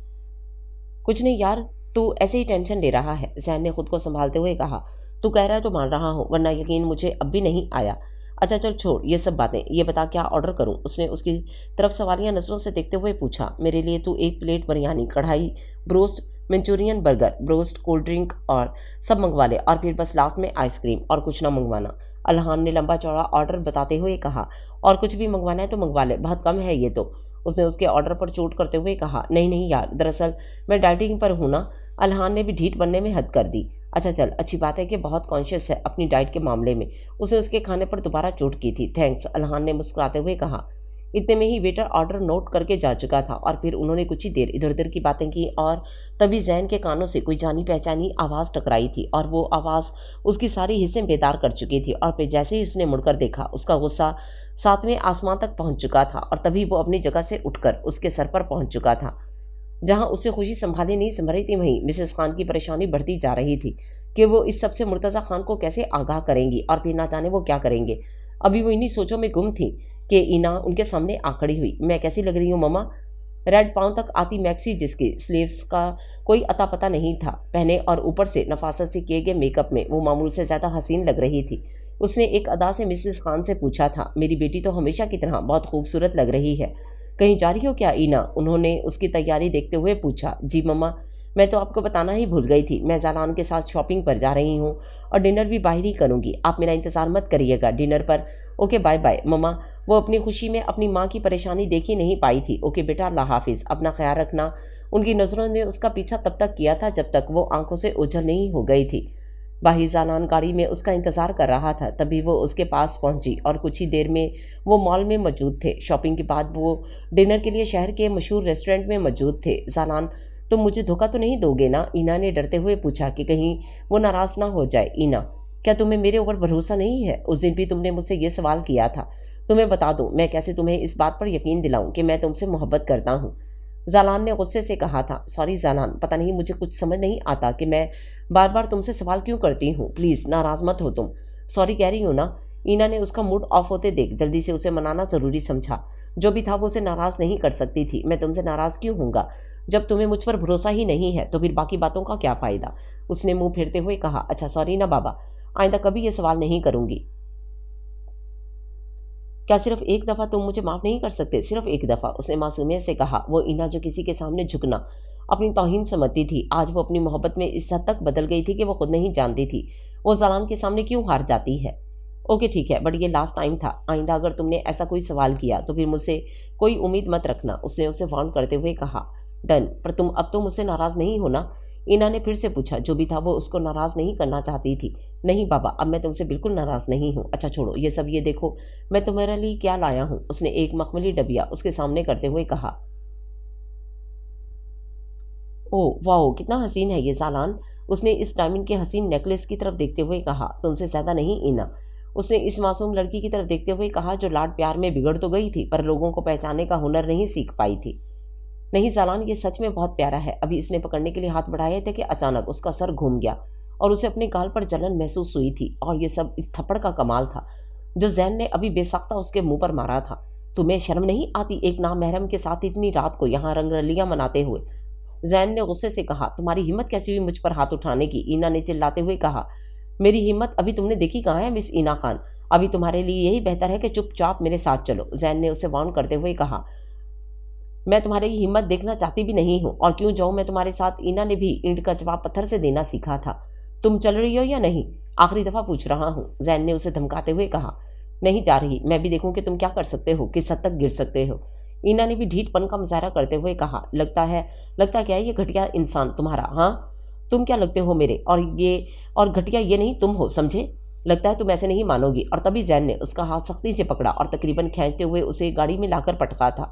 کچھ نہیں یار، تو ایسے ہی ٹینشن لے رہا ہے، زین نے خود کو سنبھالتے ہوئے کہا۔ تو کہہ رہا ہے تو مان رہا ہوں، ورنہ یقین مجھے اب بھی نہیں آیا۔ اچھا چل چھوڑ یہ سب باتیں، یہ بتا کیا آرڈر کروں؟ اس نے اس کی طرف سوالیہ نظروں سے دیکھتے ہوئے پوچھا۔ میرے لیے تو 1 plate biryani, karahi broast, Manchurian, burger, broast, cold drink اور سب منگوا لے، اور پھر بس لاسٹ میں آئس کریم، اور کچھ نہ منگوانا۔ الحان نے لمبا چوڑا آرڈر بتاتے ہوئے کہا۔ اور کچھ بھی منگوانا ہے تو منگوا لے، بہت کم ہے یہ تو۔ اس نے اس کے آرڈر پر چوٹ کرتے ہوئے کہا۔ نہیں نہیں یار، دراصل میں ڈائٹنگ پر ہوں نا۔ الحان نے بھی ڈھیٹ بننے میں حد کر دی۔ اچھا چل، اچھی بات ہے کہ بہت کانشیس ہے اپنی ڈائٹ کے معاملے میں۔ اس نے اس کے کھانے پر دوبارہ چوٹ کی تھی۔ تھینکس، الحان نے مسکراتے ہوئے کہا۔ اتنے میں ہی ویٹر آرڈر نوٹ کر کے جا چکا تھا، اور پھر انہوں نے کچھ ہی دیر ادھر ادھر کی باتیں کی، اور تبھی زین کے کانوں سے کوئی جانی پہچانی آواز ٹکرائی تھی، اور وہ آواز اس کی ساری حصیں بیدار کر چکی تھی، اور پھر جیسے ہی اس نے مڑ کر دیکھا، اس کا غصہ 7ویں آسمان تک پہنچ چکا تھا، اور تبھی وہ اپنی جگہ سے اٹھ کر اس کے سر پر پہنچ چکا تھا۔ جہاں اسے خوشی سنبھالی نہیں سنبھلی تھی، وہیں مسز خان کی پریشانی بڑھتی جا رہی تھی کہ وہ اس سب سے مرتضیٰ خان کو کیسے آگاہ کریں گی، اور پھر نہ جانے وہ کیا کریں گے۔ ابھی وہ انہی سوچوں میں گم تھی کہ اینا ان کے سامنے آ کھڑی ہوئی۔ میں کیسی لگ رہی ہوں مما؟ ریڈ پاؤں تک آتی میکسی، جس کی سلیوز کا کوئی اتا پتہ نہیں تھا پہنے، اور اوپر سے نفاست سے کیے گئے میک اپ میں وہ معمول سے زیادہ حسین لگ رہی تھی۔ اس نے ایک ادا سے مسز خان سے پوچھا تھا، میری بیٹی تو ہمیشہ کی طرح بہت خوبصورت لگ رہی ہے، کہیں جا رہی ہو کیا اینا؟ انہوں نے اس کی تیاری دیکھتے ہوئے پوچھا۔ جی مما، میں تو آپ کو بتانا ہی بھول گئی تھی، میں زالان کے ساتھ شاپنگ پر جا رہی ہوں، اور ڈنر بھی باہر ہی کروں گی، آپ میرا انتظار مت کریے گا ڈنر پر۔ اوکے بائے بائے مما۔ وہ اپنی خوشی میں اپنی ماں کی پریشانی دیکھ ہی نہیں پائی تھی۔ اوکے بیٹا، اللہ حافظ، اپنا خیال رکھنا۔ ان کی نظروں نے اس کا پیچھا تب تک کیا تھا جب تک وہ آنکھوں سے اوجھل نہیں ہو گئی تھی۔ باہر زالان گاڑی میں اس کا انتظار کر رہا تھا، تبھی وہ اس کے پاس پہنچی، اور کچھ ہی دیر میں وہ مال میں موجود تھے۔ شاپنگ کے بعد وہ ڈنر کے لیے شہر کے مشہور ریسٹورنٹ میں موجود تھے۔ زالان، تم مجھے دھوکہ تو نہیں دو گے نا؟ اینا نے ڈرتے ہوئے پوچھا کہ کہیں وہ ناراض نہ ہو جائے۔ اینا، کیا تمہیں میرے اوپر بھروسہ نہیں ہے؟ اس دن بھی تم نے مجھ سے یہ سوال کیا تھا۔ تمہیں بتا دوں، میں کیسے تمہیں اس بات پر یقین دلاؤں کہ میں تم سے محبت کرتا ہوں؟ زالان نے غصے سے کہا تھا۔ سوری زالان، پتہ نہیں مجھے کچھ سمجھ نہیں آتا کہ میں بار بار تم سے سوال کیوں کرتی ہوں، پلیز ناراض مت ہو تم۔ سوری کہہ رہی ہوں نا۔ اینا نے اس کا موڈ آف ہوتے دیکھ جلدی سے اسے منانا ضروری سمجھا۔ جو بھی تھا وہ اسے ناراض نہیں کر سکتی تھی۔ میں تم سے ناراض کیوں ہوں گا؟ جب تمہیں مجھ پر بھروسہ ہی نہیں ہے تو پھر باقی باتوں کا کیا فائدہ؟ اس نے منہ پھیرتے ہوئے کہا۔ اچھا سوری نا بابا، آئندہ کبھی یہ سوال نہیں کروں گی۔ کیا صرف ایک دفعہ تم مجھے معاف نہیں کر سکتے؟ صرف ایک دفعہ، اس نے معصومیت سے کہا۔ وہ اینا جو کسی کے سامنے جھکنا اپنی توہین سمجھتی تھی، آج وہ اپنی محبت میں اس حد تک بدل گئی تھی کہ وہ خود نہیں جانتی تھی وہ زالان کے سامنے کیوں ہار جاتی ہے۔ اوکے ٹھیک ہے، بٹ یہ لاسٹ ٹائم تھا، آئندہ اگر تم نے ایسا کوئی سوال کیا تو پھر مجھ سے کوئی امید مت رکھنا، اس نے اسے وارن کرتے ہوئے کہا۔ ڈن، پر تم اب تو مجھ سے ناراض نہیں ہونا؟ اینا نے پھر سے پوچھا۔ جو بھی تھا وہ اس کو ناراض نہیں کرنا چاہتی تھی۔ نہیں بابا، اب میں تم سے بالکل ناراض نہیں ہوں۔ اچھا چھوڑو یہ سب، یہ دیکھو میں تمہارے لیے کیا لایا ہوں۔ اس نے ایک مخملی ڈبیا اس کے سامنے کرتے ہوئے کہا۔ او واو، کتنا حسین ہے یہ زالان، اس نے اس ڈائمنڈ کے حسین نیکلس کی طرف دیکھتے ہوئے کہا۔ تم سے زیادہ نہیں اینا، اس نے اس معصوم لڑکی کی طرف دیکھتے ہوئے کہا جو لاڈ پیار میں بگڑ تو گئی تھی پر لوگوں کو پہچاننے کا ہنر نہیں سیکھ پائی تھی۔ نہیں زالان، یہ سچ میں بہت پیارا ہے۔ ابھی اس نے پکڑنے کے لیے ہاتھ بڑھائے تھے کہ اچانک اس کا سر گھوم گیا، اور اسے اپنے گال پر جلن محسوس ہوئی تھی، اور یہ سب اس تھپڑ کا کمال تھا جو زین نے ابھی بے ساختہ اس کے منہ پر مارا تھا۔ تمہیں شرم نہیں آتی ایک نامحرم کے ساتھ اتنی رات کو یہاں رنگ رلیاں مناتے ہوئے؟ زین نے غصے سے کہا۔ تمہاری ہمت کیسی ہوئی مجھ پر ہاتھ اٹھانے کی؟ اینا نے چلاتے ہوئے کہا۔ میری ہمت ابھی تم نے دیکھی کہاں ہے مس اینا خان؟ ابھی تمہارے لیے یہی بہتر ہے کہ چپ چاپ میرے ساتھ چلو، زین نے اسے وارن کرتے ہوئے کہا۔ میں تمہاری ہمت دیکھنا چاہتی بھی نہیں ہوں، اور کیوں جاؤں میں تمہارے ساتھ؟ اینا نے بھی اینٹ کا جواب پتھر سے دینا سیکھا تھا۔ تم چل رہی ہو یا نہیں؟ آخری دفعہ پوچھ رہا ہوں، زین نے اسے دھمکاتے ہوئے کہا۔ نہیں جا رہی، میں بھی دیکھوں کہ تم کیا کر سکتے ہو، کس حد تک گر سکتے ہو۔ اینا نے بھی ڈھیٹ پن کا مظاہرہ کرتے ہوئے کہا۔ لگتا کیا ہے یہ گھٹیا انسان تمہارا؟ ہاں، تم کیا لگتے ہو میرے؟ اور گھٹیا یہ نہیں تم ہو، سمجھے؟ لگتا ہے تم ایسے نہیں مانو گی۔ اور تبھی زین نے اس کا ہاتھ سختی سے پکڑا اور تقریباً کھینچتے ہوئے اسے گاڑی میں لا کر پٹکا تھا۔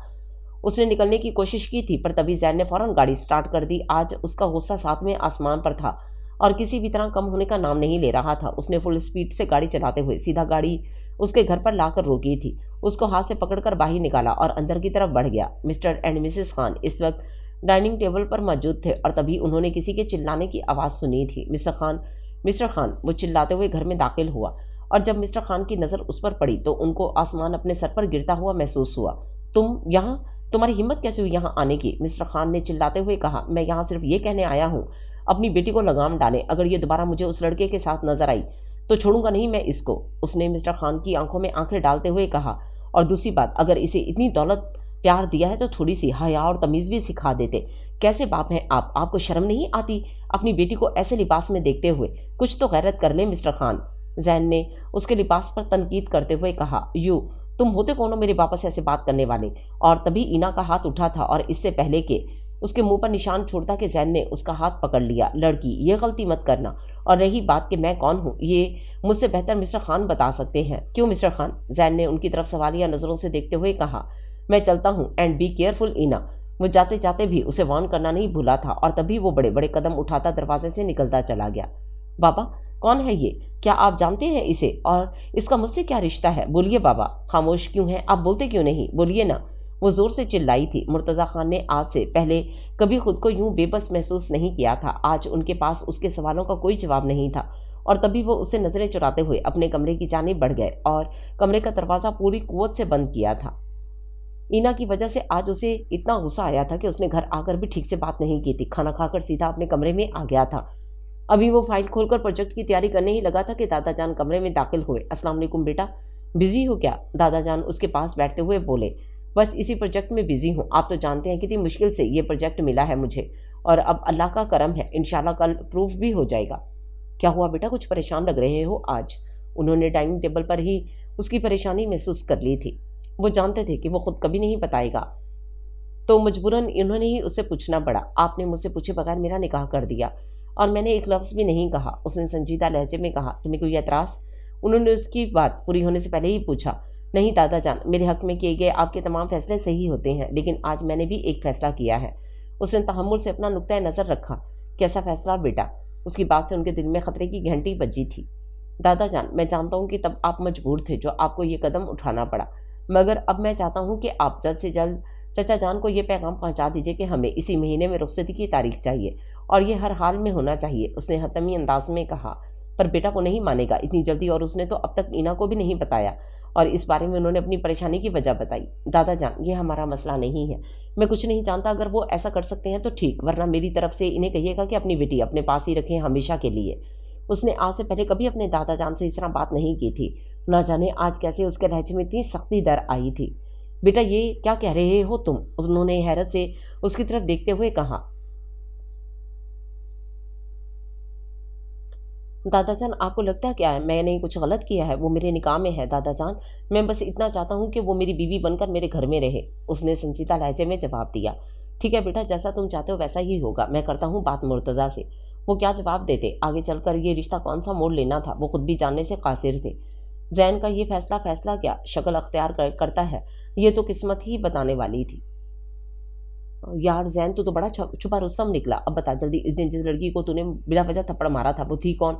اس نے نکلنے کی کوشش کی تھی، پر تبھی زین نے فوراً گاڑی سٹارٹ کر دی۔ آج اس کا غصہ 7ویں آسمان پر تھا اور کسی بھی طرح کم ہونے کا نام نہیں لے رہا تھا۔ اس نے فل اسپیڈ سے گاڑی چلاتے ہوئے سیدھا گاڑی اس کے گھر پر لا کر روکی تھی، اس کو ہاتھ سے پکڑ کر باہر نکالا اور اندر کی طرف بڑھ گیا۔ مسٹر اینڈ مسز خان اس وقت ڈائننگ ٹیبل پر موجود تھے اور تبھی انہوں نے کسی کے چلانے کی آواز سنی تھی۔ مسٹر خان، وہ چلاتے ہوئے گھر میں داخل ہوا اور جب مسٹر خان کی نظر اس پر پڑی تو ان کو آسمان اپنے سر پر گرتا ہوا محسوس ہوا۔ تم یہاں؟ تمہاری ہمت کیسے ہوئی یہاں آنے کی؟ مسٹر خان نے چلاتے ہوئے کہا۔ میں یہاں صرف یہ کہنے آیا ہوں اپنی بیٹی کو لگام ڈالیں، اگر یہ دوبارہ مجھے اس لڑکے کے ساتھ نظر آئی تو چھوڑوں گا نہیں میں اس کو، اس نے مسٹر خان کی آنکھوں میں آنکھیں ڈالتے ہوئے کہا۔ اور دوسری بات، اگر اسے اتنی دولت پیار دیا ہے تو تھوڑی سی حیا اور تمیز بھی سکھا دیتے۔ کیسے باپ ہیں آپ کو شرم نہیں آتی اپنی بیٹی کو ایسے لباس میں دیکھتے ہوئے؟ کچھ تو غیرت کر لیں مسٹر خان، زین نے اس کے لباس پر تنقید کرتے ہوئے کہا۔ تم ہوتے کون ہو میرے باپا سے ایسے بات کرنے والے؟ اور تبھی اینا کا ہاتھ اٹھا تھا اور اس سے پہلے کہ اس کے منہ پر نشان چھوڑتا کہ زین نے اس کا ہاتھ پکڑ لیا۔ لڑکی، یہ غلطی مت کرنا، اور رہی بات کہ میں کون ہوں یہ مجھ سے بہتر مسٹر خان بتا سکتے ہیں۔ کیوں مسٹر خان؟ زین نے ان کی طرف سوالیہ نظروں سے دیکھتے ہوئے کہا۔ میں چلتا ہوں، اینڈ بی کیئرفل اینا۔ وہ جاتے جاتے بھی اسے وارن کرنا نہیں بھولا تھا اور تبھی وہ بڑے بڑے قدم اٹھاتا دروازے سے نکلتا چلا گیا۔ بابا، کون ہے یہ؟ کیا آپ جانتے ہیں اسے؟ اور اس کا مجھ سے کیا رشتہ ہے؟ بولیے بابا۔ خاموش کیوں ہیں آپ؟ بولتے کیوں نہیں؟ بولیے نا، وہ زور سے چلائی تھی۔ مرتضیٰ خان نے آج سے پہلے کبھی خود کو یوں بے بس محسوس نہیں کیا تھا۔ آج ان کے پاس اس کے سوالوں کا کوئی جواب نہیں تھا اور تبھی وہ اس سے نظریں چراتے ہوئے اپنے کمرے کی جانب بڑھ گئے اور کمرے کا دروازہ پوری قوت سے بند کیا تھا۔ اینا کی وجہ سے آج اسے اتنا غصہ آیا تھا کہ اس نے گھر آ کر بھی ٹھیک سے بات نہیں کی تھی۔ کھانا کھا کر سیدھا اپنے کمرے میں آ گیا تھا۔ ابھی وہ فائل کھول کر پروجیکٹ کی تیاری کرنے ہی لگا تھا کہ دادا جان کمرے میں داخل ہوئے۔ السلام علیکم بیٹا، بزی ہو کیا؟ دادا جان اس کے پاس بیٹھتے ہوئے بولے۔ بس اسی پروجیکٹ میں بزی ہوں، آپ تو جانتے ہیں کتنی مشکل سے یہ پروجیکٹ ملا ہے مجھے، اور اب اللہ کا کرم ہے انشاءاللہ کل پروف بھی ہو جائے گا۔ کیا ہوا بیٹا، کچھ پریشان لگ رہے ہو آج؟ انہوں نے ڈائننگ ٹیبل پر ہی اس کی پریشانی محسوس کر لی تھی۔ وہ جانتے تھے کہ وہ خود کبھی نہیں بتائے گا تو مجبوراً انہوں نے ہی اس سے پوچھنا پڑا۔ آپ نے مجھ سے پوچھے بغیر میرا نکاح کر دیا اور میں نے ایک لفظ بھی نہیں کہا، اس نے سنجیدہ لہجے میں کہا۔ تمہیں کوئی اعتراض؟ انہوں نے اس کی بات پوری ہونے سے پہلے ہی پوچھا۔ نہیں دادا جان، میرے حق میں کیے گئے آپ کے تمام فیصلے صحیح ہوتے ہیں، لیکن آج میں نے بھی ایک فیصلہ کیا ہے۔ اس نے تحمل سے اپنا نقطۂ نظر رکھا۔ کیسا فیصلہ بیٹا؟ اس کی بات سے ان کے دل میں خطرے کی گھنٹی بجی تھی۔ دادا جان، میں جانتا ہوں کہ تب آپ مجبور تھے جو آپ کو یہ قدم اٹھانا پڑا، مگر اب میں چاہتا ہوں کہ آپ جلد سے جلد چچا جان کو یہ پیغام پہنچا دیجیے کہ ہمیں اسی مہینے میں رخصتی کی تاریخ چاہیے اور یہ ہر حال میں ہونا چاہیے، اس نے حتمی انداز میں کہا۔ پر بیٹا وہ نہیں مانے گا اتنی جلدی، اور اس نے تو اب تک اینا کو بھی نہیں بتایا، اور اس بارے میں انہوں نے اپنی پریشانی کی وجہ بتائی۔ دادا جان، یہ ہمارا مسئلہ نہیں ہے، میں کچھ نہیں جانتا، اگر وہ ایسا کر سکتے ہیں تو ٹھیک، ورنہ میری طرف سے انہیں کہیے گا کہ اپنی بیٹی اپنے پاس ہی رکھیں ہمیشہ کے لیے۔ اس نے آج سے پہلے کبھی اپنے دادا جان سے اس طرح بات نہیں کی تھی، نہ جانے آج کیسے اس کے لہجے میں اتنی سختی در آئی تھی۔ بیٹا یہ کیا کہہ رہے ہو تم؟ انہوں نے حیرت سے اس کی طرف دیکھتے ہوئے کہا۔ دادا جان، آپ کو لگتا ہے کیا ہے میں نے کچھ غلط کیا ہے؟ وہ میرے نکاح میں ہے دادا جان، میں بس اتنا چاہتا ہوں کہ وہ میری بیوی بن کر میرے گھر میں رہے، اس نے سنجیدہ لہجے میں جواب دیا۔ ٹھیک ہے بیٹا، جیسا تم چاہتے ہو ویسا ہی ہوگا، میں کرتا ہوں بات مرتضیٰ سے، وہ کیا جواب دیتے، آگے چل کر یہ رشتہ کون سا موڑ لینا تھا وہ خود بھی جاننے سے قاصر تھے۔ زین کا یہ فیصلہ کیا شکل اختیار کرتا ہے یہ تو قسمت ہی بتانے والی تھی۔ یار زین، تو بڑا چھپا رستم نکلا، اب بتا جلدی، اس دن جس لڑکی کو تو نے بلا وجہ تھپڑ مارا تھا وہ تھی کون؟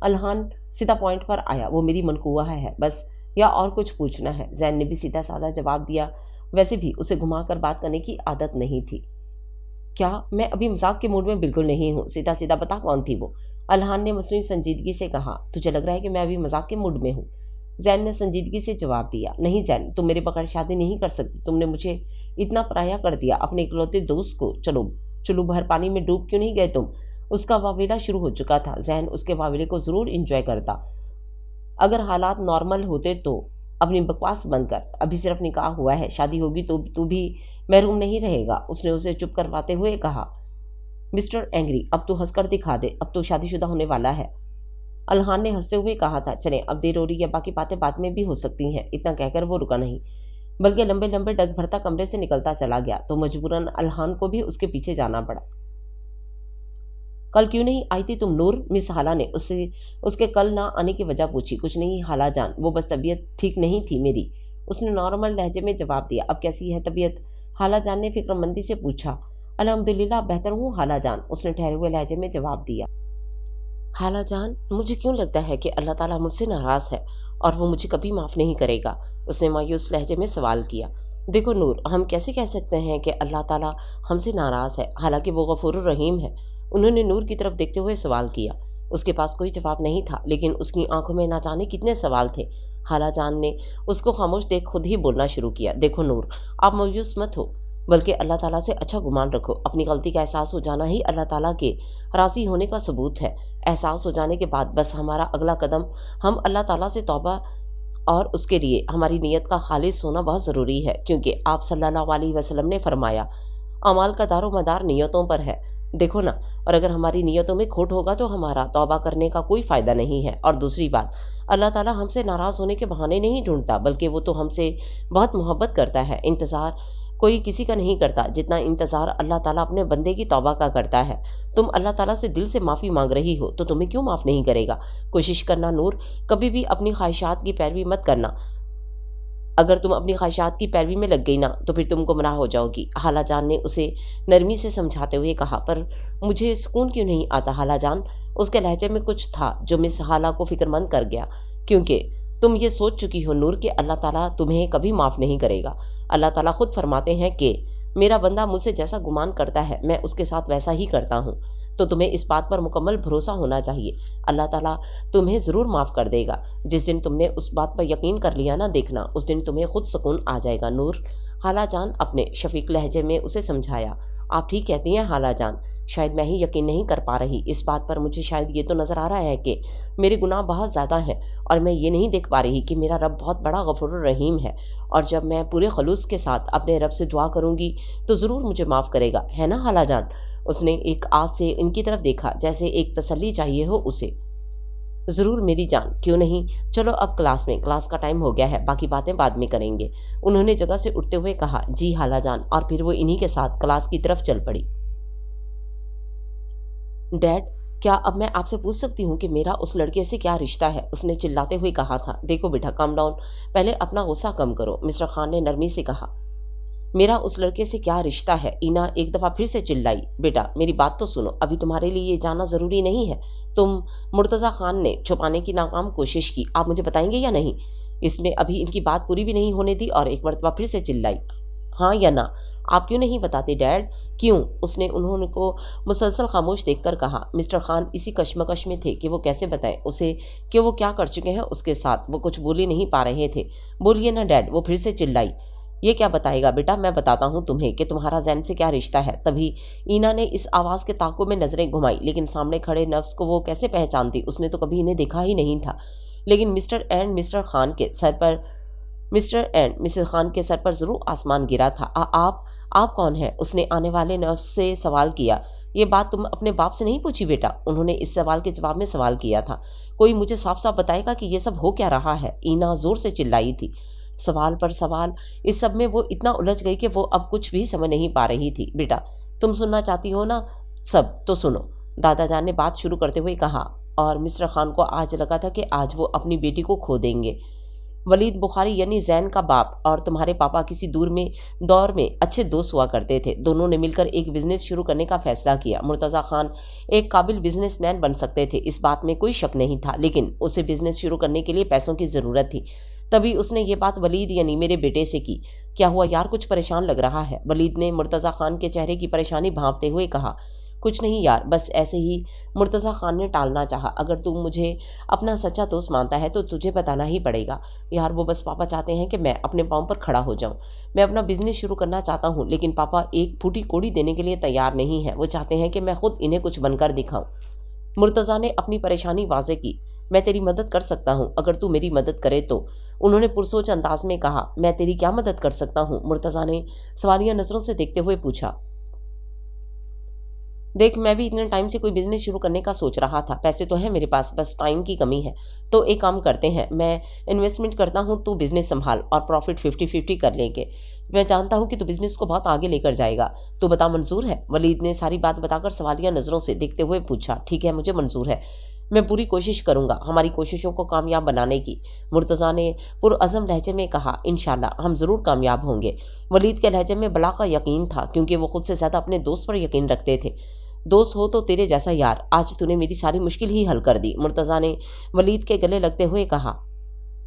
الہان سیدھا پوائنٹ پر آیا۔ وہ میری منقوہ ہے بس، یا اور کچھ پوچھنا ہے؟ زین نے بھی سیدھا سادہ جواب دیا، ویسے بھی اسے گھما کر بات کرنے کی عادت نہیں تھی۔ کیا میں ابھی مذاق کے موڈ میں بالکل نہیں ہوں، سیدھا سیدھا بتا کون تھی وہ؟ الہان نے مصنوعی سنجیدگی سے کہا۔ تجھے لگ رہا ہے کہ میں ابھی مذاق کے موڈ میں ہوں؟ زین نے سنجیدگی سے جواب دیا۔ نہیں زین، تم میرے بغیر شادی نہیں کر سکتی، تم نے مجھے اتنا پرایا کر دیا اپنے اکلوتے دوست کو، چلو بھر پانی میں ڈوب کیوں نہیں گئے تم؟ اس کا واویلا شروع ہو چکا تھا، زین اس کے واویلے کو ضرور انجوائے کرتا اگر حالات نارمل ہوتے تو۔ اپنی بکواس بند کر، ابھی صرف نکاح ہوا ہے، شادی ہوگی تو بھی محروم نہیں رہے گا، اس نے اسے چپ کرواتے ہوئے کہا۔ مسٹر اینگری، اب تو ہنس کر دکھا دے، اب تو شادی شدہ ہونے والا ہے۔ الہان نے ہنستے ہوئے کہا تھا۔ چلیں اب دیر ہو رہی ہے، باقی باتیں بعد میں بھی ہو سکتی ہیں۔ اتنا کہہ کر وہ رکا نہیں بلکہ لمبے لمبے ڈگ بھرتا کمرے سے نکلتا چلا گیا تو مجبوراً الہان کو بھی اس کے پیچھے جانا پڑا۔ کل کیوں نہیں آئی تھی تم نور؟ مس حالہ نے اس کے کل نہ آنے کی وجہ پوچھی۔ کچھ نہیں خالہ جان، وہ بس طبیعت ٹھیک نہیں تھی میری، اس نے نارمل لہجے میں جواب دیا۔ اب کیسی ہے طبیعت؟ خالہ جان نے فکر مندی سے پوچھا۔ الحمدللہ بہتر ہوں خالہ جان، اس نے ٹھہرے ہوئے لہجے میں جواب دیا۔ خالہ جان، مجھے کیوں لگتا ہے کہ اللہ تعالیٰ مجھ سے ناراض ہے اور وہ مجھے کبھی معاف نہیں کرے گا، اس نے مایوس لہجے میں سوال کیا۔ دیکھو نور، ہم کیسے کہہ سکتے ہیں کہ اللہ تعالیٰ ہم سے ناراض ہے، حالانکہ وہ غفور الرحیم ہے؟ انہوں نے نور کی طرف دیکھتے ہوئے سوال کیا۔ اس کے پاس کوئی جواب نہیں تھا، لیکن اس کی آنکھوں میں نہ جانے کتنے سوال تھے۔ خالہ جان نے اس کو خاموش دیکھ خود ہی بولنا شروع کیا۔ دیکھو نور، آپ مایوس مت ہو، بلکہ اللہ تعالیٰ سے اچھا گمان رکھو۔ اپنی غلطی کا احساس ہو جانا ہی اللہ تعالیٰ کے راضی ہونے کا ثبوت ہے۔ احساس ہو جانے کے بعد بس ہمارا اگلا قدم ہم اللہ تعالیٰ سے توبہ، اور اس کے لیے ہماری نیت کا خالص ہونا بہت ضروری ہے، کیونکہ آپ صلی اللہ علیہ وسلم نے فرمایا اعمال کا دار و مدار نیتوں پر ہے۔ دیکھو نا، اور اگر ہماری نیتوں میں کھوٹ ہوگا تو ہمارا توبہ کرنے کا کوئی فائدہ نہیں ہے۔ اور دوسری بات، اللہ تعالیٰ ہم سے ناراض ہونے کے بہانے نہیں ڈھونڈتا، بلکہ وہ تو ہم سے بہت محبت کرتا ہے۔ انتظار کوئی کسی کا نہیں کرتا جتنا انتظار اللہ تعالیٰ اپنے بندے کی توبہ کا کرتا ہے۔ تم اللہ تعالیٰ سے دل سے معافی مانگ رہی ہو تو تمہیں کیوں معاف نہیں کرے گا؟ کوشش کرنا نور، کبھی بھی اپنی خواہشات کی پیروی مت کرنا۔ اگر تم اپنی خواہشات کی پیروی میں لگ گئی نا تو پھر تم گمراہ ہو جاؤ گی۔ خالہ جان نے اسے نرمی سے سمجھاتے ہوئے کہا۔ پر مجھے سکون کیوں نہیں آتا خالہ جان؟ اس کے لہجے میں کچھ تھا جو مس خالہ کو فکر مند کر گیا۔ کیونکہ تم یہ سوچ چکی ہو نور کہ اللہ تعالیٰ تمہیں کبھی معاف نہیں کرے گا۔ اللہ تعالیٰ خود فرماتے ہیں کہ میرا بندہ مجھ سے جیسا گمان کرتا ہے میں اس کے ساتھ ویسا ہی کرتا ہوں۔ تو تمہیں اس بات پر مکمل بھروسہ ہونا چاہیے، اللہ تعالیٰ تمہیں ضرور معاف کر دے گا۔ جس دن تم نے اس بات پر یقین کر لیا نا، دیکھنا اس دن تمہیں خود سکون آ جائے گا نور۔ خالہ جان اپنے شفیق لہجے میں اسے سمجھایا۔ آپ ٹھیک کہتی ہیں خالہ جان، شاید میں ہی یقین نہیں کر پا رہی اس بات پر۔ مجھے شاید یہ تو نظر آ رہا ہے کہ میرے گناہ بہت زیادہ ہیں، اور میں یہ نہیں دیکھ پا رہی کہ میرا رب بہت بڑا غفور الرحیم ہے، اور جب میں پورے خلوص کے ساتھ اپنے رب سے دعا کروں گی تو ضرور مجھے معاف کرے گا، ہے نا خالہ جان؟ اس نے ایک آس سے ان کی طرف دیکھا، جیسے ایک تسلی چاہیے ہو اسے۔ ضرور میری جان، کیوں نہیں؟ چلو اب کلاس کا ٹائم ہو گیا ہے، باقی باتیں بعد میں کریں گے، انہوں نے جگہ سے اٹھتے ہوئے کہا۔ جی خالہ جان، اور پھر وہ انہی کے ساتھ کلاس کی طرف چل پڑی۔ ڈیڈ، کیا اب میں آپ سے پوچھ سکتی ہوں کہ میرا اس لڑکے سے کیا رشتہ ہے؟ اس نے چلاتے ہوئے کہا تھا۔ دیکھو بیٹا، کام ڈاؤن، پہلے اپنا غصہ کم کرو، مسٹر خان نے نرمی سے کہا۔ میرا اس لڑکے سے کیا رشتہ ہے؟ اینا ایک دفعہ پھر سے چلائی۔ بیٹا میری بات تو سنو، ابھی تمہارے لیے یہ جاننا ضروری نہیں ہے۔ تم مرتضیٰ خان نے چھپانے کی ناکام کوشش کی، آپ مجھے بتائیں گے یا نہیں؟ اس میں ابھی ان کی بات پوری بھی نہیں ہونے دی اور ایک مرتبہ پھر سے چلائی۔ ہاں یا نہ؟ آپ کیوں نہیں بتاتے ڈیڈ؟ کیوں؟ اس نے انہوں کو مسلسل خاموش دیکھ کر کہا۔ مسٹر خان اسی کشمکش میں تھے کہ وہ کیسے بتائیں اسے کہ وہ کیا کر چکے ہیں اس کے ساتھ۔ وہ کچھ بول ہی نہیں پا رہے تھے۔ بولیے نا ڈیڈ، وہ پھر سے چلائی۔ یہ کیا بتائے گا بیٹا؟ میں بتاتا ہوں تمہیں کہ تمہارا زین سے کیا رشتہ ہے۔ تبھی اینا نے اس آواز کے تعاقب میں نظریں گھمائی، لیکن سامنے کھڑے نفس کو وہ کیسے پہچانتی؟ اس نے تو کبھی انہیں دیکھا ہی نہیں تھا۔ لیکن مسٹر اینڈ مسز خان کے سر پر ضرور آسمان گرا تھا۔ آپ کون ہیں؟ اس نے آنے والے نفس سے سوال کیا۔ یہ بات تم اپنے باپ سے نہیں پوچھی بیٹا؟ انہوں نے اس سوال کے جواب میں سوال کیا تھا۔ کوئی مجھے صاف صاف بتائے گا کہ یہ سب ہو کیا رہا ہے؟ اینا زور سے چلائی تھی، سوال پر سوال۔ اس سب میں وہ اتنا الجھ گئی کہ وہ اب کچھ بھی سمجھ نہیں پا رہی تھی۔ بیٹا تم سننا چاہتی ہو نا سب، تو سنو، دادا جان نے بات شروع کرتے ہوئے کہا۔ اور مسٹر خان کو آج لگا تھا کہ آج وہ اپنی بیٹی کو کھو دیں گے۔ ولید بخاری یعنی زین کا باپ اور تمہارے پاپا کسی دور میں اچھے دوست ہوا کرتے تھے۔ دونوں نے مل کر ایک بزنس شروع کرنے کا فیصلہ کیا۔ مرتضیٰ خان ایک قابل بزنس مین بن سکتے تھے، اس بات میں کوئی شک نہیں تھا، لیکن اسے بزنس شروع کرنے کے لیے پیسوں کی ضرورت تھی۔ تبھی اس نے یہ بات ولید یعنی میرے بیٹے سے کی۔ کیا ہوا یار، کچھ پریشان لگ رہا ہے؟ ولید نے مرتضیٰ خان کے چہرے کی پریشانی بھانپتے ہوئے کہا۔ کچھ نہیں یار، بس ایسے ہی مرتضیٰ خان نے ٹالنا چاہا۔ اگر تم مجھے اپنا سچا دوست مانتا ہے تو تجھے بتانا ہی پڑے گا یار۔ وہ بس پاپا چاہتے ہیں کہ میں اپنے پاؤں پر کھڑا ہو جاؤں۔ میں اپنا بزنس شروع کرنا چاہتا ہوں، لیکن پاپا ایک پھوٹی کوڑی دینے کے لیے تیار نہیں ہے۔ وہ چاہتے ہیں کہ میں خود انہیں کچھ بن کر دکھاؤں۔ مرتضیٰ نے اپنی پریشانی واضح کی۔ میں تیری مدد کر سکتا ہوں اگر تو میری مدد کرے تو، انہوں نے پرسوچ انداز میں کہا۔ میں تیری کیا مدد کر سکتا ہوں؟ مرتضیٰ نے سوالیہ نظروں سے دیکھتے ہوئے پوچھا۔ دیکھ، میں بھی اتنے ٹائم سے کوئی بزنس شروع کرنے کا سوچ رہا تھا، پیسے تو ہیں میرے پاس، بس ٹائم کی کمی ہے۔ تو ایک کام کرتے ہیں، میں انویسٹمنٹ کرتا ہوں، تو بزنس سنبھال اور پروفٹ 50-50 کر لیں گے۔ میں جانتا ہوں کہ تو بزنس کو بہت آگے لے کر جائے گا، تو بتا منظور ہے؟ ولید نے ساری بات بتا کر سوالیہ نظروں سے دیکھتے ہوئے پوچھا۔ ٹھیک ہے، مجھے منظور ہے، میں پوری کوشش کروں گا ہماری کوششوں کو کامیاب بنانے کی، مرتضیٰ نے پرعزم لہجے میں کہا۔ انشاءاللہ ہم ضرور کامیاب ہوں گے۔ ولید کے لہجے میں بلا کا یقین تھا، کیونکہ وہ خود سے زیادہ اپنے دوست پر یقین رکھتے تھے۔ دوست ہو تو تیرے جیسا یار، آج تو نے میری ساری مشکل ہی حل کر دی، مرتضیٰ نے ولید کے گلے لگتے ہوئے کہا۔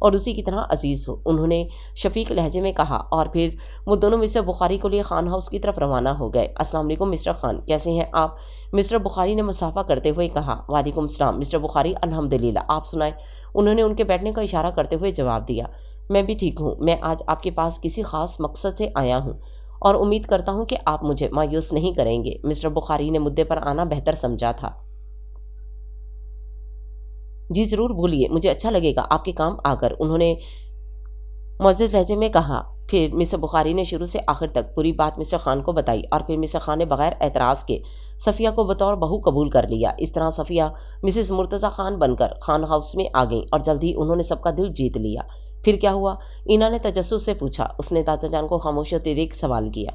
اور اسی کی طرح عزیز ہو، انہوں نے شفیق لہجے میں کہا، اور پھر وہ دونوں مسٹر بخاری کو لیے خان ہاؤس کی طرف روانہ ہو گئے۔ السلام علیکم مسٹر خان، کیسے ہیں آپ؟ مسٹر بخاری نے مصافحہ کرتے ہوئے کہا۔ وعلیکم السلام مسٹر بخاری، الحمدللہ، آپ سنائیں؟ انہوں نے ان کے بیٹھنے کا اشارہ کرتے ہوئے جواب دیا۔ میں بھی ٹھیک ہوں، میں آج آپ کے پاس کسی خاص مقصد سے آیا ہوں اور امید کرتا ہوں کہ آپ مجھے مایوس نہیں کریں گے۔ مسٹر بخاری نے مدعے پر آنا بہتر سمجھا تھا۔ جی ضرور بولیے، مجھے اچھا لگے گا آپ کے کام آ کر، انہوں نے معزز لہجے میں کہا۔ پھر مسٹر بخاری نے شروع سے آخر تک پوری بات مسٹر خان کو بتائی، اور پھر مسٹر خان نے بغیر اعتراض کے صفیہ کو بطور بہو قبول کر لیا۔ اس طرح صفیہ مسز مرتضی خان بن کر خان ہاؤس میں آ گئیں اور جلد ہی انہوں نے سب کا دل جیت لیا۔ پھر کیا ہوا؟ اینا نے تجسس سے پوچھا۔ اس نے دادا جان کو خاموشیت دیکھ سوال کیا۔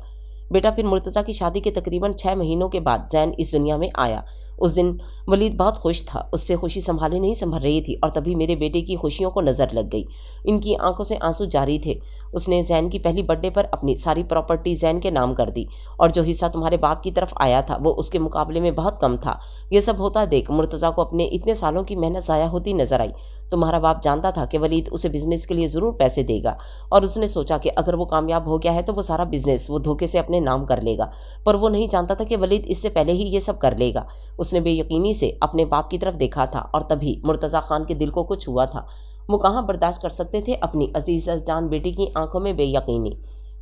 بیٹا، پھر مرتضی کی شادی کے تقریباً 6 مہینوں کے بعد زین اس دنیا میں آیا۔ اس دن ولید بہت خوش تھا، اس سے خوشی سنبھالے نہیں سنبھل رہی تھی، اور تبھی میرے بیٹے کی خوشیوں کو نظر لگ گئی۔ ان کی آنکھوں سے آنسو جاری تھے۔ اس نے زین کی پہلی برتھ ڈے پر اپنی ساری پراپرٹی زین کے نام کر دی، اور جو حصہ تمہارے باپ کی طرف آیا تھا وہ اس کے مقابلے میں بہت کم تھا۔ یہ سب ہوتا دیکھ مرتضی کو اپنے اتنے سالوں کی محنت ضائع ہوتی نظر آئی۔ تمہارا باپ جانتا تھا کہ ولید اسے بزنس کے لیے ضرور پیسے دے گا، اور اس نے سوچا کہ اگر وہ کامیاب ہو گیا ہے تو وہ سارا بزنس وہ دھوکے سے اپنے نام کر لے گا، پر وہ نہیں جانتا تھا کہ ولید اس سے پہلے ہی یہ سب کر لے گا۔ اس نے بے یقینی سے اپنے باپ کی طرف دیکھا تھا، اور تبھی مرتضی خان کے دل کو کچھ ہوا تھا۔ وہ کہاں برداشت کر سکتے تھے اپنی عزیز جان بیٹی کی آنکھوں میں بے یقینی۔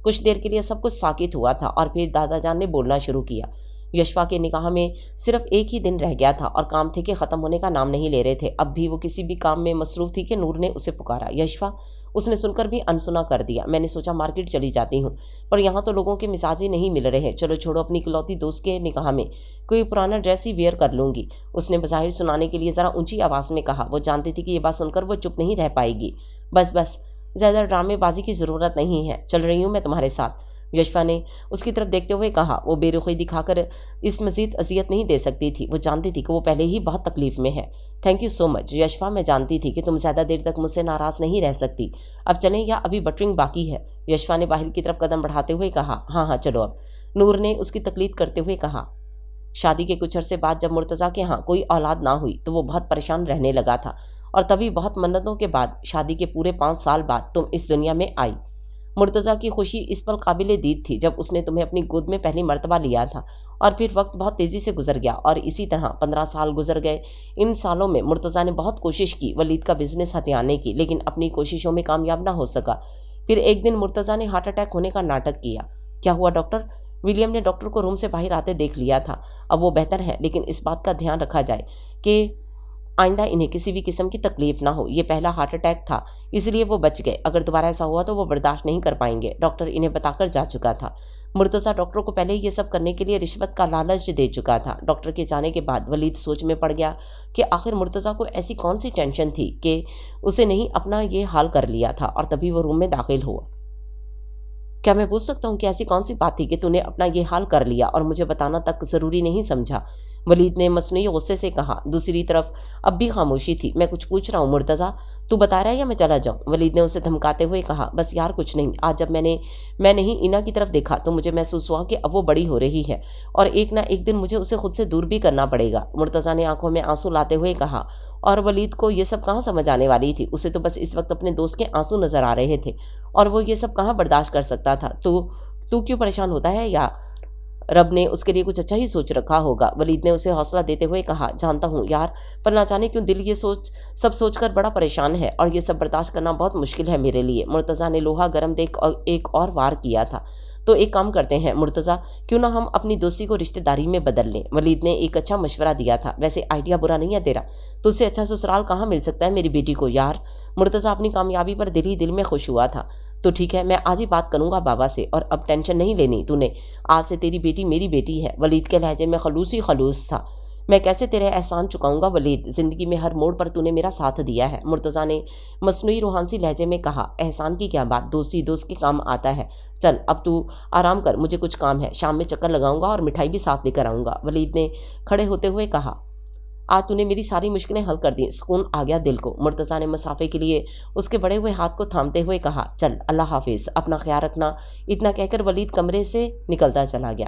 کچھ دیر کے لیے سب کچھ ساکت ہوا تھا، اور پھر دادا جان نے بولنا شروع کیا۔ یشوا کے نکاح میں صرف ایک ہی دن رہ گیا تھا، اور کام تھے کہ ختم ہونے کا نام نہیں لے رہے تھے۔ اب بھی وہ کسی بھی کام میں مصروف تھی کہ نور نے اسے پکارا، یشوا! اس نے سن کر بھی انسنا کر دیا۔ میں نے سوچا مارکیٹ چلی جاتی ہوں، پر یہاں تو لوگوں کے مزاج ہی نہیں مل رہے۔ چلو چھوڑو، اپنی اکلوتی دوست کے نکاح میں کوئی پرانا ڈریس ہی ویئر کر لوں گی، اس نے بظاہر سنانے کے لیے ذرا اونچی آواز میں کہا۔ وہ جانتی تھی کہ یہ بات سن کر وہ چپ نہیں رہ پائے گی۔ بس بس، زیادہ ڈرامے بازی کی ضرورت نہیں ہے، چل رہی ہوں میں تمہارے ساتھ، یشوا نے اس کی طرف دیکھتے ہوئے کہا۔ وہ بے رخی دکھا کر اس مزید اذیت نہیں دے سکتی تھی، وہ جانتی تھی کہ وہ پہلے ہی بہت تکلیف میں ہے۔ Thank you so much Yeshua, میں جانتی تھی کہ تم زیادہ دیر تک مجھ سے ناراض نہیں رہ سکتی۔ اب چلیں یا ابھی بٹرنگ باقی ہے؟ یشوا نے باہر کی طرف قدم بڑھاتے ہوئے کہا۔ ہاں ہاں چلو اب، نور نے اس کی تقلید کرتے ہوئے کہا۔ شادی کے کچھ عرصے بعد جب مرتضی کے ہاں کوئی اولاد نہ ہوئی تو وہ بہت پریشان رہنے لگا تھا، اور تبھی بہت منتوں کے بعد شادی کے پورے 5 سال بعد تم اس دنیا میں آئی۔ مرتضی کی خوشی اس پل قابل دید تھی جب اس نے تمہیں اپنی گود میں پہلی مرتبہ لیا تھا، اور پھر وقت بہت تیزی سے گزر گیا، اور اسی طرح 15 سال گزر گئے۔ ان سالوں میں مرتضی نے بہت کوشش کی ولید کا بزنس ہتھیانے کی، لیکن اپنی کوششوں میں کامیاب نہ ہو سکا۔ پھر ایک دن مرتضی نے ہارٹ اٹیک ہونے کا ناٹک کیا۔ کیا ہوا ڈاکٹر؟ ولیم نے ڈاکٹر کو روم سے باہر آتے دیکھ لیا تھا۔ اب وہ بہتر ہے، لیکن اس بات کا دھیان رکھا جائے کہ آئندہ انہیں کسی بھی قسم کی تکلیف نہ ہو۔ یہ پہلا ہارٹ اٹیک تھا، اس لیے وہ بچ گئے، اگر دوبارہ ایسا ہوا تو وہ برداشت نہیں کر پائیں گے، ڈاکٹر انہیں بتا کر جا چکا تھا۔ مرتضی ڈاکٹر کو پہلے یہ سب کرنے کے لیے رشوت کا لالچ دے چکا تھا۔ ڈاکٹر کے جانے کے بعد ولید سوچ میں پڑ گیا کہ آخر مرتضی کو ایسی کون سی ٹینشن تھی کہ اسے نہیں اپنا یہ حال کر لیا تھا، اور تبھی وہ روم میں داخل ہوا۔ کیا میں پوچھ سکتا ہوں کہ ایسی کون سی بات تھی کہ تو نے اپنا یہ حال کر لیا اور مجھے بتانا تک ضروری نہیں سمجھا؟ ولید نے مصنوعی غصے سے کہا۔ دوسری طرف اب بھی خاموشی تھی۔ میں کچھ پوچھ رہا ہوں مرتضی، تو بتا رہا ہے یا میں چلا جاؤں؟ ولید نے اسے دھمکاتے ہوئے کہا۔ بس یار کچھ نہیں، آج جب میں نہیں اینا کی طرف دیکھا تو مجھے محسوس ہوا کہ اب وہ بڑی ہو رہی ہے، اور ایک نہ ایک دن مجھے اسے خود سے دور بھی کرنا پڑے گا، مرتضی نے آنکھوں میں آنسو لاتے ہوئے کہا۔ اور ولید کو یہ سب کہاں سمجھ آنے والی تھی، اسے تو بس اس وقت اپنے دوست کے آنسو نظر آ رہے تھے، اور وہ یہ سب کہاں برداشت کر سکتا تھا۔ تو کیوں پریشان ہوتا ہے، یا رب نے اس کے لیے کچھ اچھا ہی سوچ رکھا ہوگا، ولید نے اسے حوصلہ دیتے ہوئے کہا۔ جانتا ہوں یار، پر نہ جانے کیوں دل یہ سب سوچ کر بڑا پریشان ہے، اور یہ سب برداشت کرنا بہت مشکل ہے میرے لیے۔ مرتضی نے لوہا گرم دیکھ ایک اور وار کیا تھا۔ تو ایک کام کرتے ہیں مرتضی، کیوں نہ ہم اپنی دوستی کو رشتہ داری میں بدل لیں؟ ولید نے ایک اچھا مشورہ دیا تھا۔ ویسے آئیڈیا برا نہیں ہے تیرا، تو اس سے اچھا سسرال کہاں مل سکتا ہے میری بیٹی کو یار۔ مرتضی اپنی کامیابی پر دل ہی دل میں خوش ہوا تھا۔ تو ٹھیک ہے، میں آج ہی بات کروں گا بابا سے، اور اب ٹینشن نہیں لینی تو نے، آج سے تیری بیٹی میری بیٹی ہے۔ ولید کے لہجے میں خلوص ہی خلوص تھا۔ میں کیسے تیرے احسان چکاؤں گا ولید، زندگی میں ہر موڑ پر تو نے میرا ساتھ دیا ہے، مرتضی نے مصنوعی روحانسی لہجے میں کہا۔ احسان کی کیا بات، دوستی دوست کے کام آتا ہے۔ چل اب تو آرام کر، مجھے کچھ کام ہے، شام میں چکر لگاؤں گا اور مٹھائی بھی ساتھ لے کر آؤں گا، ولید نے کھڑے ہوتے ہوئے کہا۔ آج تو نے میری ساری مشکلیں حل کر دیں، سکون آ گیا دل کو، مرتضی نے مسافے کے لیے اس کے بڑے ہوئے ہاتھ کو تھامتے ہوئے کہا۔ چل اللہ حافظ، اپنا خیال رکھنا، اتنا کہہ کر ولید کمرے سے نکلتا چلا گیا۔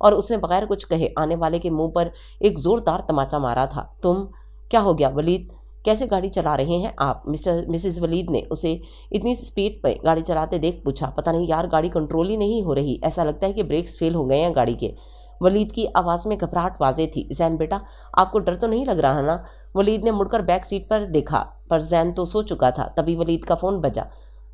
اور اس نے بغیر کچھ کہے آنے والے کے منہ پر ایک زوردار تماچا مارا تھا۔ تم کیا ہو گیا ولید، کیسے گاڑی چلا رہے ہیں آپ؟ مسز ولید نے اسے اتنی سپیڈ پہ گاڑی چلاتے دیکھ پوچھا۔ پتہ نہیں یار، گاڑی کنٹرول ہی نہیں ہو رہی، ایسا لگتا ہے کہ بریکس فیل ہو گئے ہیں گاڑی کے۔ ولید کی آواز میں گھبراہٹ واضح تھی۔ زین بیٹا، آپ کو ڈر تو نہیں لگ رہا نا؟ ولید نے مڑ کر بیک سیٹ پر دیکھا، پر زین تو سو چکا تھا۔ تبھی ولید کا فون بجا۔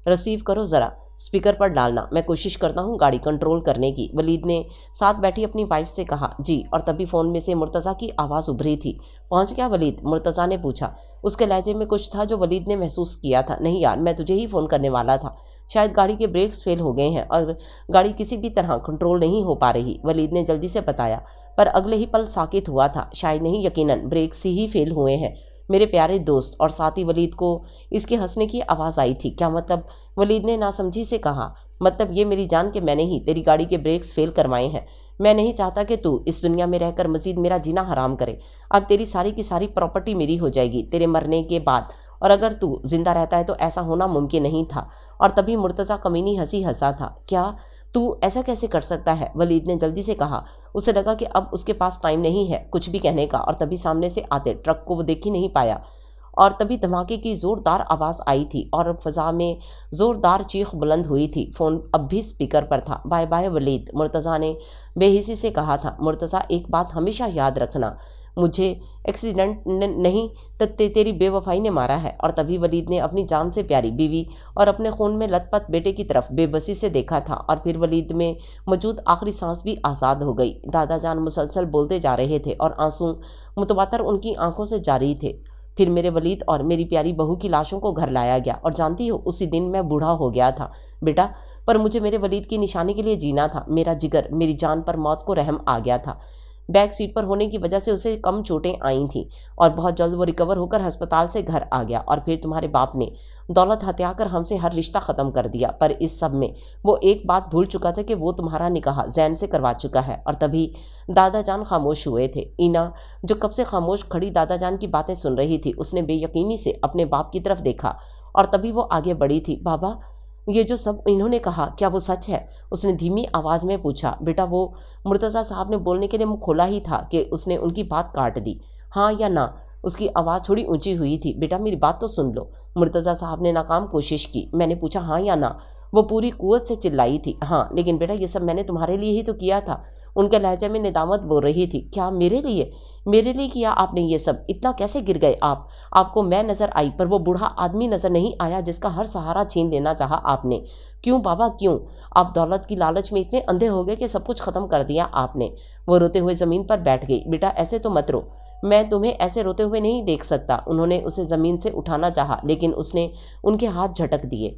رسیو کرو ذرا، اسپیکر پر ڈالنا، میں کوشش کرتا ہوں گاڑی کنٹرول کرنے کی، ولید نے ساتھ بیٹھی اپنی وائف سے کہا۔ جی، اور تبھی فون میں سے مرتضیٰ کی آواز ابھری تھی۔ پہنچ گیا ولید؟ مرتضیٰ نے پوچھا۔ اس کے لہجے میں کچھ تھا جو ولید نے محسوس کیا تھا۔ نہیں یار، میں تجھے ہی فون کرنے والا تھا، شاید گاڑی کے بریکس فیل ہو گئے ہیں اور گاڑی کسی بھی طرح کنٹرول نہیں ہو پا رہی، ولید نے جلدی سے بتایا، پر اگلے ہی پل ساکت ہوا تھا۔ شاید نہیں، یقیناً بریکس ہی فیل ہوئے ہیں میرے پیارے دوست، اور ساتھ ہی ولید کو اس کے ہنسنے کی آواز آئی تھی۔ کیا مطلب؟ ولید نے ناسمجھی سے کہا۔ مطلب یہ میری جان کہ میں نے ہی تیری گاڑی کے بریکس فیل کروائے ہیں۔ میں نہیں چاہتا کہ تو اس دنیا میں رہ کر مزید میرا جینا حرام کرے۔ اب تیری ساری کی ساری پراپرٹی میری ہو جائے گی تیرے مرنے کے بعد، اور اگر تو زندہ رہتا ہے تو ایسا ہونا ممکن نہیں تھا۔ اور تبھی مرتضیٰ کمینی ہنسی ہنسا تھا۔ کیا تو ایسا کیسے کر سکتا ہے؟ ولید نے جلدی سے کہا۔ اسے لگا کہ اب اس کے پاس ٹائم نہیں ہے کچھ بھی کہنے کا، اور تبھی سامنے سے آتے ٹرک کو وہ دیکھ ہی نہیں پایا، اور تبھی دھماکے کی زوردار آواز آئی تھی اور فضا میں زوردار چیخ بلند ہوئی تھی۔ فون اب بھی اسپیکر پر تھا۔ بائے بائے ولید، مرتضیٰ نے بے حسی سے کہا تھا۔ مرتضیٰ، ایک بات ہمیشہ یاد رکھنا، مجھے ایکسیڈنٹ نہیں تیری بے وفائی نے مارا ہے۔ اور تبھی ولید نے اپنی جان سے پیاری بیوی اور اپنے خون میں لت پت بیٹے کی طرف بے بسی سے دیکھا تھا، اور پھر ولید میں موجود آخری سانس بھی آزاد ہو گئی۔ دادا جان مسلسل بولتے جا رہے تھے اور آنسو متواتر ان کی آنکھوں سے جاری تھے۔ پھر میرے ولید اور میری پیاری بہو کی لاشوں کو گھر لایا گیا، اور جانتی ہو اسی دن میں بوڑھا ہو گیا تھا بیٹا، پر مجھے میرے ولید کی نشانی کے لیے جینا تھا۔ میرا جگر، میری جان پر موت کو رحم آ گیا تھا۔ بیک سیٹ پر ہونے کی وجہ سے اسے کم چوٹیں آئی تھیں، اور بہت جلد وہ ریکور ہو کر ہسپتال سے گھر آ گیا۔ اور پھر تمہارے باپ نے دولت ہتھیا کر ہم سے ہر رشتہ ختم کر دیا، پر اس سب میں وہ ایک بات بھول چکا تھا کہ وہ تمہارا نکاح زین سے کروا چکا ہے۔ اور تبھی دادا جان خاموش ہوئے تھے۔ اینا جو کب سے خاموش کھڑی دادا جان کی باتیں سن رہی تھی، اس نے بے یقینی سے اپنے باپ کی طرف دیکھا، اور تبھی وہ آگے بڑھی تھی۔ بابا، یہ جو سب انہوں نے کہا کیا وہ سچ ہے؟ اس نے دھیمی آواز میں پوچھا۔ بیٹا، وہ مرتضیٰ صاحب نے بولنے کے لیے منہ کھولا ہی تھا کہ اس نے ان کی بات کاٹ دی۔ ہاں یا نہ؟ اس کی آواز تھوڑی اونچی ہوئی تھی۔ بیٹا میری بات تو سن لو۔ مرتضیٰ صاحب نے ناکام کوشش کی۔ میں نے پوچھا ہاں یا نہ؟ وہ پوری قوت سے چلائی تھی ہاں، لیکن بیٹا یہ سب میں نے تمہارے لیے ہی تو کیا تھا۔ ان کے لہجے میں ندامت بول رہی تھی۔ کیا میرے لیے؟ میرے لیے کیا آپ نے یہ سب؟ اتنا کیسے گر گئے آپ؟ آپ کو میں نظر آئی، پر وہ بوڑھا آدمی نظر نہیں آیا جس کا ہر سہارا چھین لینا چاہا آپ نے۔ کیوں بابا کیوں؟ آپ دولت کی لالچ میں اتنے اندھے ہو گئے کہ سب کچھ ختم کر دیا آپ نے۔ وہ روتے ہوئے زمین پر بیٹھ گئی۔ بیٹا ایسے تو مت رو، میں تمہیں ایسے روتے ہوئے نہیں دیکھ سکتا۔ انہوں نے اسے زمین سے اٹھانا چاہا، لیکن اس نے ان کے ہاتھ جھٹک دیے۔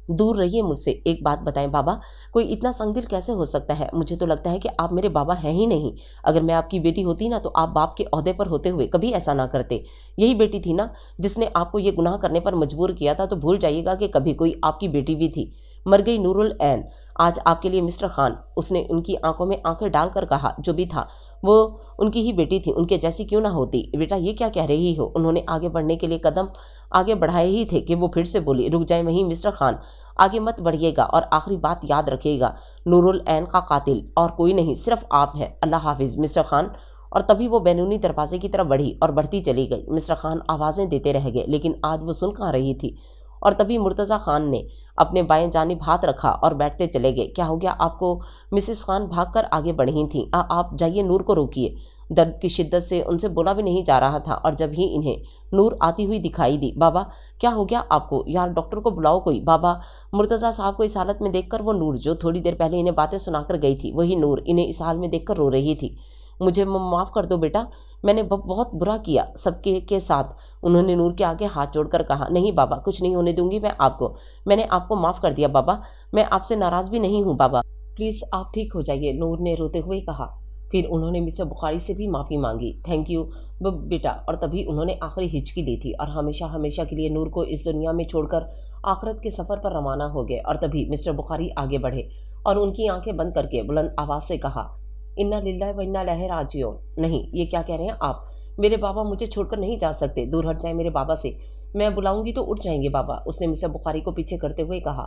دور رہیے مجھ سے۔ ایک بات بتائیں بابا، کوئی اتنا سنگ دل کیسے ہو سکتا ہے؟ مجھے تو لگتا ہے کہ آپ میرے بابا ہیں ہی نہیں۔ اگر میں آپ کی بیٹی ہوتی نا تو آپ باپ کے عہدے پر ہوتے ہوئے کبھی ایسا نہ کرتے۔ یہی بیٹی تھی نا جس نے آپ کو یہ گناہ کرنے پر مجبور کیا تھا، تو بھول جائیے گا کہ کبھی کوئی آپ کی بیٹی بھی تھی۔ مر گئی نور العین آج آپ کے لیے مسٹر خان، اس نے ان کی آنکھوں میں آنکھیں ڈال کر کہا۔ جو بھی تھا وہ ان کی ہی بیٹی تھی، ان کے جیسی کیوں نہ ہوتی۔ بیٹا یہ کیا کہہ رہی ہو؟ انہوں نے آگے بڑھنے کے لیے قدم آگے بڑھائے ہی تھے کہ وہ پھر سے بولی۔ رک جائیں وہیں مسٹر خان، آگے مت بڑھیے گا، اور آخری بات یاد رکھیے گا، نور العین کا قاتل اور کوئی نہیں، صرف آپ ہیں۔ اللہ حافظ مسٹر خان۔ اور تبھی وہ بیرونی دروازے کی طرف بڑھی اور بڑھتی چلی گئی۔ مسٹر خان آوازیں دیتے رہ گئے، لیکن آج وہ سن کہاں رہی تھی۔ اور تبھی مرتضیٰ خان نے اپنے بائیں جانب ہاتھ رکھا اور بیٹھتے چلے گئے۔ کیا ہو گیا آپ کو؟ مسز خان بھاگ کر آگے بڑھی تھیں۔ آپ جائیے، نور کو روکیے۔ درد کی شدت سے ان سے بولا بھی نہیں جا رہا تھا، اور جب ہی انہیں نور آتی ہوئی دکھائی دی۔ بابا کیا ہو گیا آپ کو؟ یار ڈاکٹر کو بلاؤ کوئی۔ بابا، مرتضیٰ صاحب کو اس حالت میں دیکھ کر وہ نور جو تھوڑی دیر پہلے انہیں باتیں سنا کر گئی تھی، وہی نور انہیں اس حال میں دیکھ کر رو رہی تھی۔ مجھے معاف کر دو بیٹا، میں نے بہت برا کیا سب کے ساتھ، انہوں نے نور کے آگے ہاتھ جوڑ کر کہا۔ نہیں بابا، کچھ نہیں ہونے دوں گی میں آپ کو، میں نے آپ کو معاف کر دیا بابا، میں آپ سے ناراض بھی نہیں ہوں بابا، پلیز آپ ٹھیک ہو جائیے، نور نے روتے ہوئے کہا۔ پھر انہوں نے مسٹر بخاری سے بھی معافی مانگی۔ تھینک یو بیٹا۔ اور تبھی انہوں نے آخری ہچکی لی تھی اور ہمیشہ ہمیشہ کے لیے نور کو اس دنیا میں چھوڑ کر آخرت کے سفر پر روانہ ہو گئے۔ اور تبھی مسٹر بخاری آگے بڑھے اور ان کی آنکھیں بند کر کے بلند آواز سے کہا، انا للہ و انا الیہ راجعون۔ نہیں، یہ کیا کہہ رہے ہیں آپ؟ میرے بابا مجھے چھوڑ کر نہیں جا سکتے، دور ہٹ جائیں میرے بابا سے، میں بلاؤں گی تو اٹھ جائیں گے بابا، اس نے مسٹر بخاری کو پیچھے کرتے ہوئے کہا۔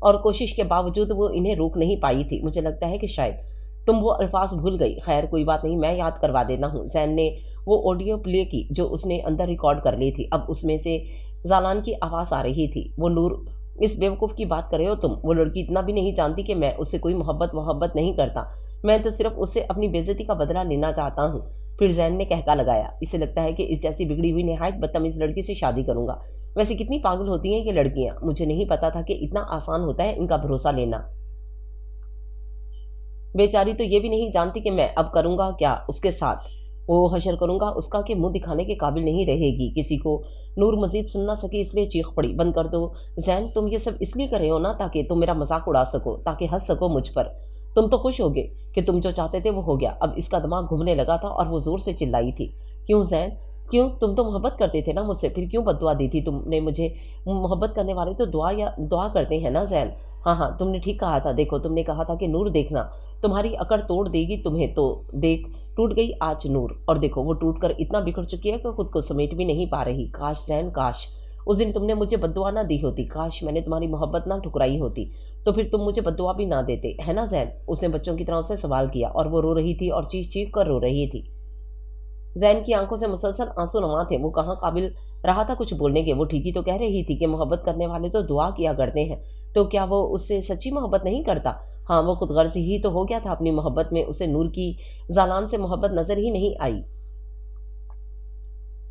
اور کوشش کے باوجود وہ انہیں روک نہیں پائی تھی. مجھے لگتا ہے کہ شاید تم وہ الفاظ بھول گئی. خیر کوئی بات نہیں, میں یاد کروا دیتا ہوں. زین نے وہ آڈیو پلے کی جو اس نے اندر ریکارڈ کر لی تھی. اب اس میں سے زالان کی آواز آ رہی تھی. وہ نور, اس بیوقوف کی بات کر رہے ہو تم. وہ لڑکی اتنا بھی نہیں جانتی کہ میں اس سے کوئی محبت نہیں کرتا. میں تو صرف اس سے اپنی بے عزتی کا بدلہ لینا چاہتا ہوں. پھر زین نے کہکا لگایا. اسے لگتا ہے کہ اس جیسی بگڑی ہوئی نہایت بدتمیز لڑکی سے شادی کروں گا. ویسے کتنی پاگل ہوتی ہیں یہ لڑکیاں. مجھے نہیں پتا تھا کہ اتنا آسان ہوتا ہے ان کا بھروسہ لینا. بیچاری تو یہ بھی نہیں جانتی کہ میں اب کروں گا کیا اس کے ساتھ. وہ حشر کروں گا اس کا کہ منہ دکھانے کے قابل نہیں رہے گی کسی کو. نور مزید سن نہ سکی اس لیے چیخ پڑی. بند کر دو زین, تم یہ سب اس لیے کر رہے ہو نا تاکہ تم میرا مذاق اڑا سکو, تاکہ ہنس سکو مجھ پر. تم تو خوش ہوگے کہ تم جو چاہتے تھے وہ ہو گیا. اب اس کا دماغ گھومنے لگا تھا اور وہ زور سے چلائی تھی. کیوں زین, کیوں؟ تم تو محبت کرتے تھے نا مجھ سے, پھر کیوں بد دعا دی تھی تم نے مجھے؟ محبت کرنے والے تو دعا کرتے ہیں نا زین. ہاں تم نے ٹھیک کہا تھا. دیکھو تم نے کہا تھا کہ نور دیکھنا تمہاری اکڑ توڑ دے گی تمہیں, تو دیکھ ٹوٹ گئی آج نور. اور دیکھو وہ ٹوٹ کر اتنا بکھر چکی ہے کہ خود کو سمیٹ بھی نہیں پا رہی. کاش زین, کاش اس دن تم نے مجھے بد دعا نہ دی ہوتی. کاش میں نے تمہاری محبت نہ ٹھکرائی ہوتی, تو پھر تم مجھے بد دعا بھی نہ دیتے, ہے نا زین؟ اس نے بچوں کی طرح سے سوال کیا. اور وہ رو رہی تھی اور چیخ چیخ کر رو رہی تھی. زین کی آنکھوں سے مسلسل آنسو نما تھے. وہ کہاں قابل رہا تھا کچھ بولنے کے. وہ ٹھیک ہی تو کہہ رہی تھی کہ محبت کرنے والے تو دعا کیا کرتے ہیں. تو کیا وہ اس سے سچی محبت نہیں کرتا؟ ہاں, وہ خود غرض ہی تو ہو گیا تھا اپنی محبت میں. اسے نور کی زالان سے محبت نظر ہی نہیں آئی.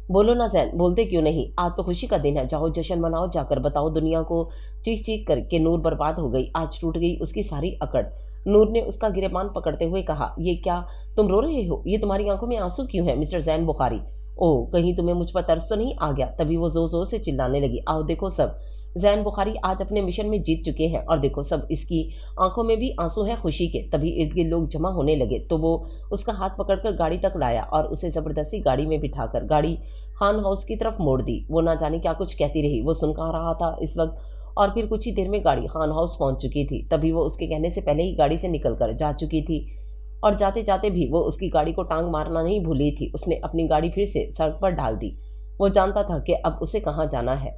بولو نا زین, بولتے کیوں نہیں؟ آج تو خوشی کا دن ہے, جاؤ جشن مناؤ, جا کر بتاؤ دنیا کو چیخ چیخ کر کے نور برباد ہو گئی. آج ٹوٹ گئی اس کی ساری اکڑ. نور نے اس کا گریبان پکڑتے ہوئے کہا. یہ کیا تم رو رہے ہو؟ یہ تمہاری آنکھوں میں آنسو کیوں ہیں مسٹر زین بخاری؟ او, کہیں تمہیں مجھ پر ترس تو نہیں آ گیا؟ تبھی وہ زور زور سے چلانے لگی. آؤ دیکھو سب, زین بخاری آج اپنے مشن میں جیت چکے ہیں. اور دیکھو سب, اس کی آنکھوں میں بھی آنسو ہیں خوشی کے. تبھی ارد گرد لوگ جمع ہونے لگے تو وہ اس کا ہاتھ پکڑ کر گاڑی تک لایا اور اسے زبردستی گاڑی میں بٹھا کر گاڑی خان ہاؤس کی طرف موڑ دی. وہ نہ جانے کیا کچھ کہتی رہی. وہ سن کہاں رہا تھا اس وقت, اور پھر کچھ ہی دیر میں گاڑی خان ہاؤس پہنچ چکی تھی. تبھی وہ اس کے کہنے سے پہلے ہی گاڑی سے نکل کر جا چکی تھی, اور جاتے جاتے بھی وہ اس کی گاڑی کو ٹانگ مارنا نہیں بھولی تھی. اس نے اپنی گاڑی پھر سے سڑک پر ڈال دی. وہ جانتا تھا کہ اب اسے کہاں جانا ہے.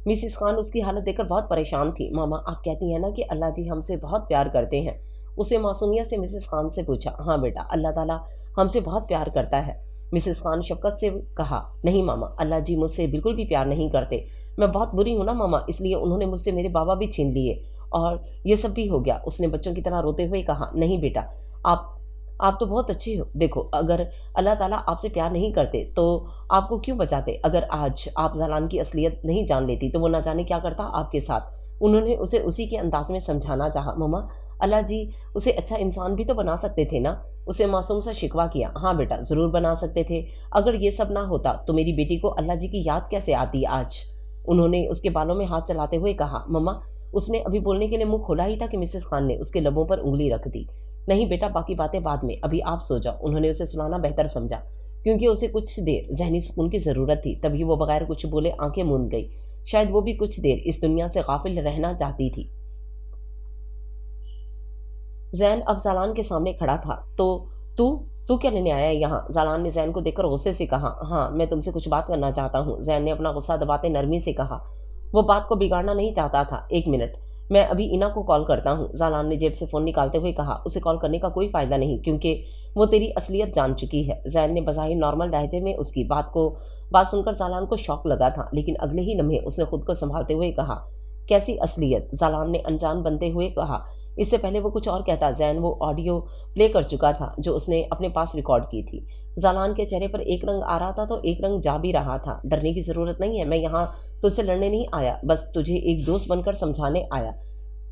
مسز خان اس کی حالت دیکھ کر بہت پریشان تھی. ماما, آپ کہتی ہیں نا کہ اللہ جی ہم سے بہت پیار کرتے ہیں؟ اسے معصومیت سے مسز خان سے پوچھا. ہاں بیٹا, اللہ تعالیٰ ہم سے بہت پیار کرتا ہے. مسز خان شفقت سے کہا. نہیں ماما, اللہ جی مجھ سے بالکل بھی پیار نہیں کرتے. میں بہت بری ہوں نا ماما, اس لیے انہوں نے مجھ سے میرے بابا بھی چھین لیے, اور یہ سب بھی ہو گیا. اس نے بچوں کی طرح روتے ہوئے کہا. نہیں بیٹا, آپ تو بہت اچھے ہو. دیکھو اگر اللہ تعالیٰ آپ سے پیار نہیں کرتے تو آپ کو کیوں بچاتے؟ اگر آج آپ زالان کی اصلیت نہیں جان لیتی تو وہ نہ جانے کیا کرتا آپ کے ساتھ. انہوں نے اسے اسی کے انداز میں سمجھانا چاہا. ماما, اللہ جی اسے اچھا انسان بھی تو بنا سکتے تھے نا. اسے معصوم سا شکوہ کیا. ہاں بیٹا, ضرور بنا سکتے تھے. اگر یہ سب نہ ہوتا تو میری بیٹی کو اللہ جی کی یاد کیسے آتی آج؟ انہوں نے اس کے بالوں میں ہاتھ چلاتے ہوئے کہا. ماما, اس نے ابھی بولنے کے لیے منہ کھولا ہی تھا کہ مسز خان نے اس کے لبوں پر انگلی رکھ دی. نہیں بیٹا, باقی باتیں بعد میں, ابھی آپ سو جاؤ. انہوں نے اسے سنانا بہتر سمجھا کیونکہ اسے کچھ دیر ذہنی سکون کی ضرورت تھی. تبھی وہ بغیر کچھ بولے آنکھیں موند گئی. شاید وہ بھی کچھ دیر اس دنیا سے غافل رہنا چاہتی تھی. زین اب زالان کے سامنے کھڑا تھا. تو کیا لینے آیا ہے یہاں؟ زالان نے زین کو دیکھ کر غصے سے کہا. ہاں, میں تم سے کچھ بات کرنا چاہتا ہوں. زین نے اپنا غصہ دباتے نرمی سے کہا. وہ بات کو بگاڑنا نہیں چاہتا تھا. ایک منٹ, میں ابھی اینا کو کال کرتا ہوں. زالان نے جیب سے فون نکالتے ہوئے کہا. اسے کال کرنے کا کوئی فائدہ نہیں کیونکہ وہ تیری اصلیت جان چکی ہے. زین نے بظاہر نارمل لہجے میں اس کی بات سن کر زالان کو شوق لگا تھا, لیکن اگلے ہی لمحے اس نے خود کو سنبھالتے ہوئے کہا. کیسی اصلیت؟ زالان نے انجان بنتے ہوئے کہا. اس سے پہلے وہ کچھ اور کہتا. زین وہ آڈیو پلے کر چکا تھا جو اس نے اپنے پاس ریکارڈ کی تھی. زالان کے چہرے پر ایک رنگ آ رہا تھا تو ایک رنگ جا بھی رہا تھا. ڈرنے کی ضرورت نہیں ہے, میں یہاں تجھ سے لڑنے نہیں آیا, بس تجھے ایک دوست بن کر سمجھانے آیا.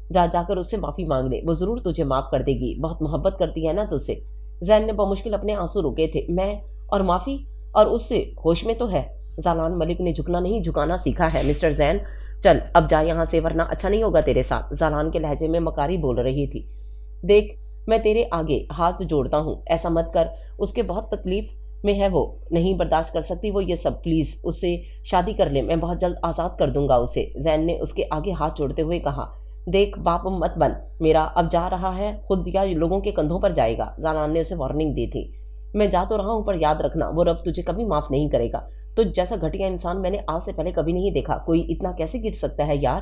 جا کر اس سے معافی مانگ لے, وہ ضرور تجھے معاف کر دے گی. بہت محبت کرتی ہے نا تجھ سے. زین نے بمشکل اپنے آنسو روکے تھے. میں اور معافی, اور اس سے ہوش میں تو ہے. زالان ملک نے جھکنا نہیں جھکانا سیکھا ہے مسٹر زین. چل اب جا یہاں سے, ورنہ اچھا نہیں ہوگا تیرے ساتھ. زالان کے لہجے میں مکاری بول رہی تھی. دیکھ, میں تیرے آگے ہاتھ جوڑتا ہوں, ایسا مت کر. اس کے بہت تکلیف میں ہے, وہ نہیں برداشت کر سکتی وہ یہ سب. پلیز اس سے شادی کر لے, میں بہت جلد آزاد کر دوں گا اسے. زین نے اس کے آگے ہاتھ جوڑتے ہوئے کہا. دیکھ باپ مت بن میرا, اب جا رہا ہے خود یا لوگوں کے کندھوں پر جائے گا. زالان نے اسے وارننگ دی تھی. میں جا تو رہا ہوں, پر یاد رکھنا وہ رب تجھے کبھی معاف نہیں کرے گا. تجھ جیسا گھٹیا انسان میں نے آج سے پہلے کبھی نہیں دیکھا. کوئی اتنا کیسے گر سکتا ہے یار؟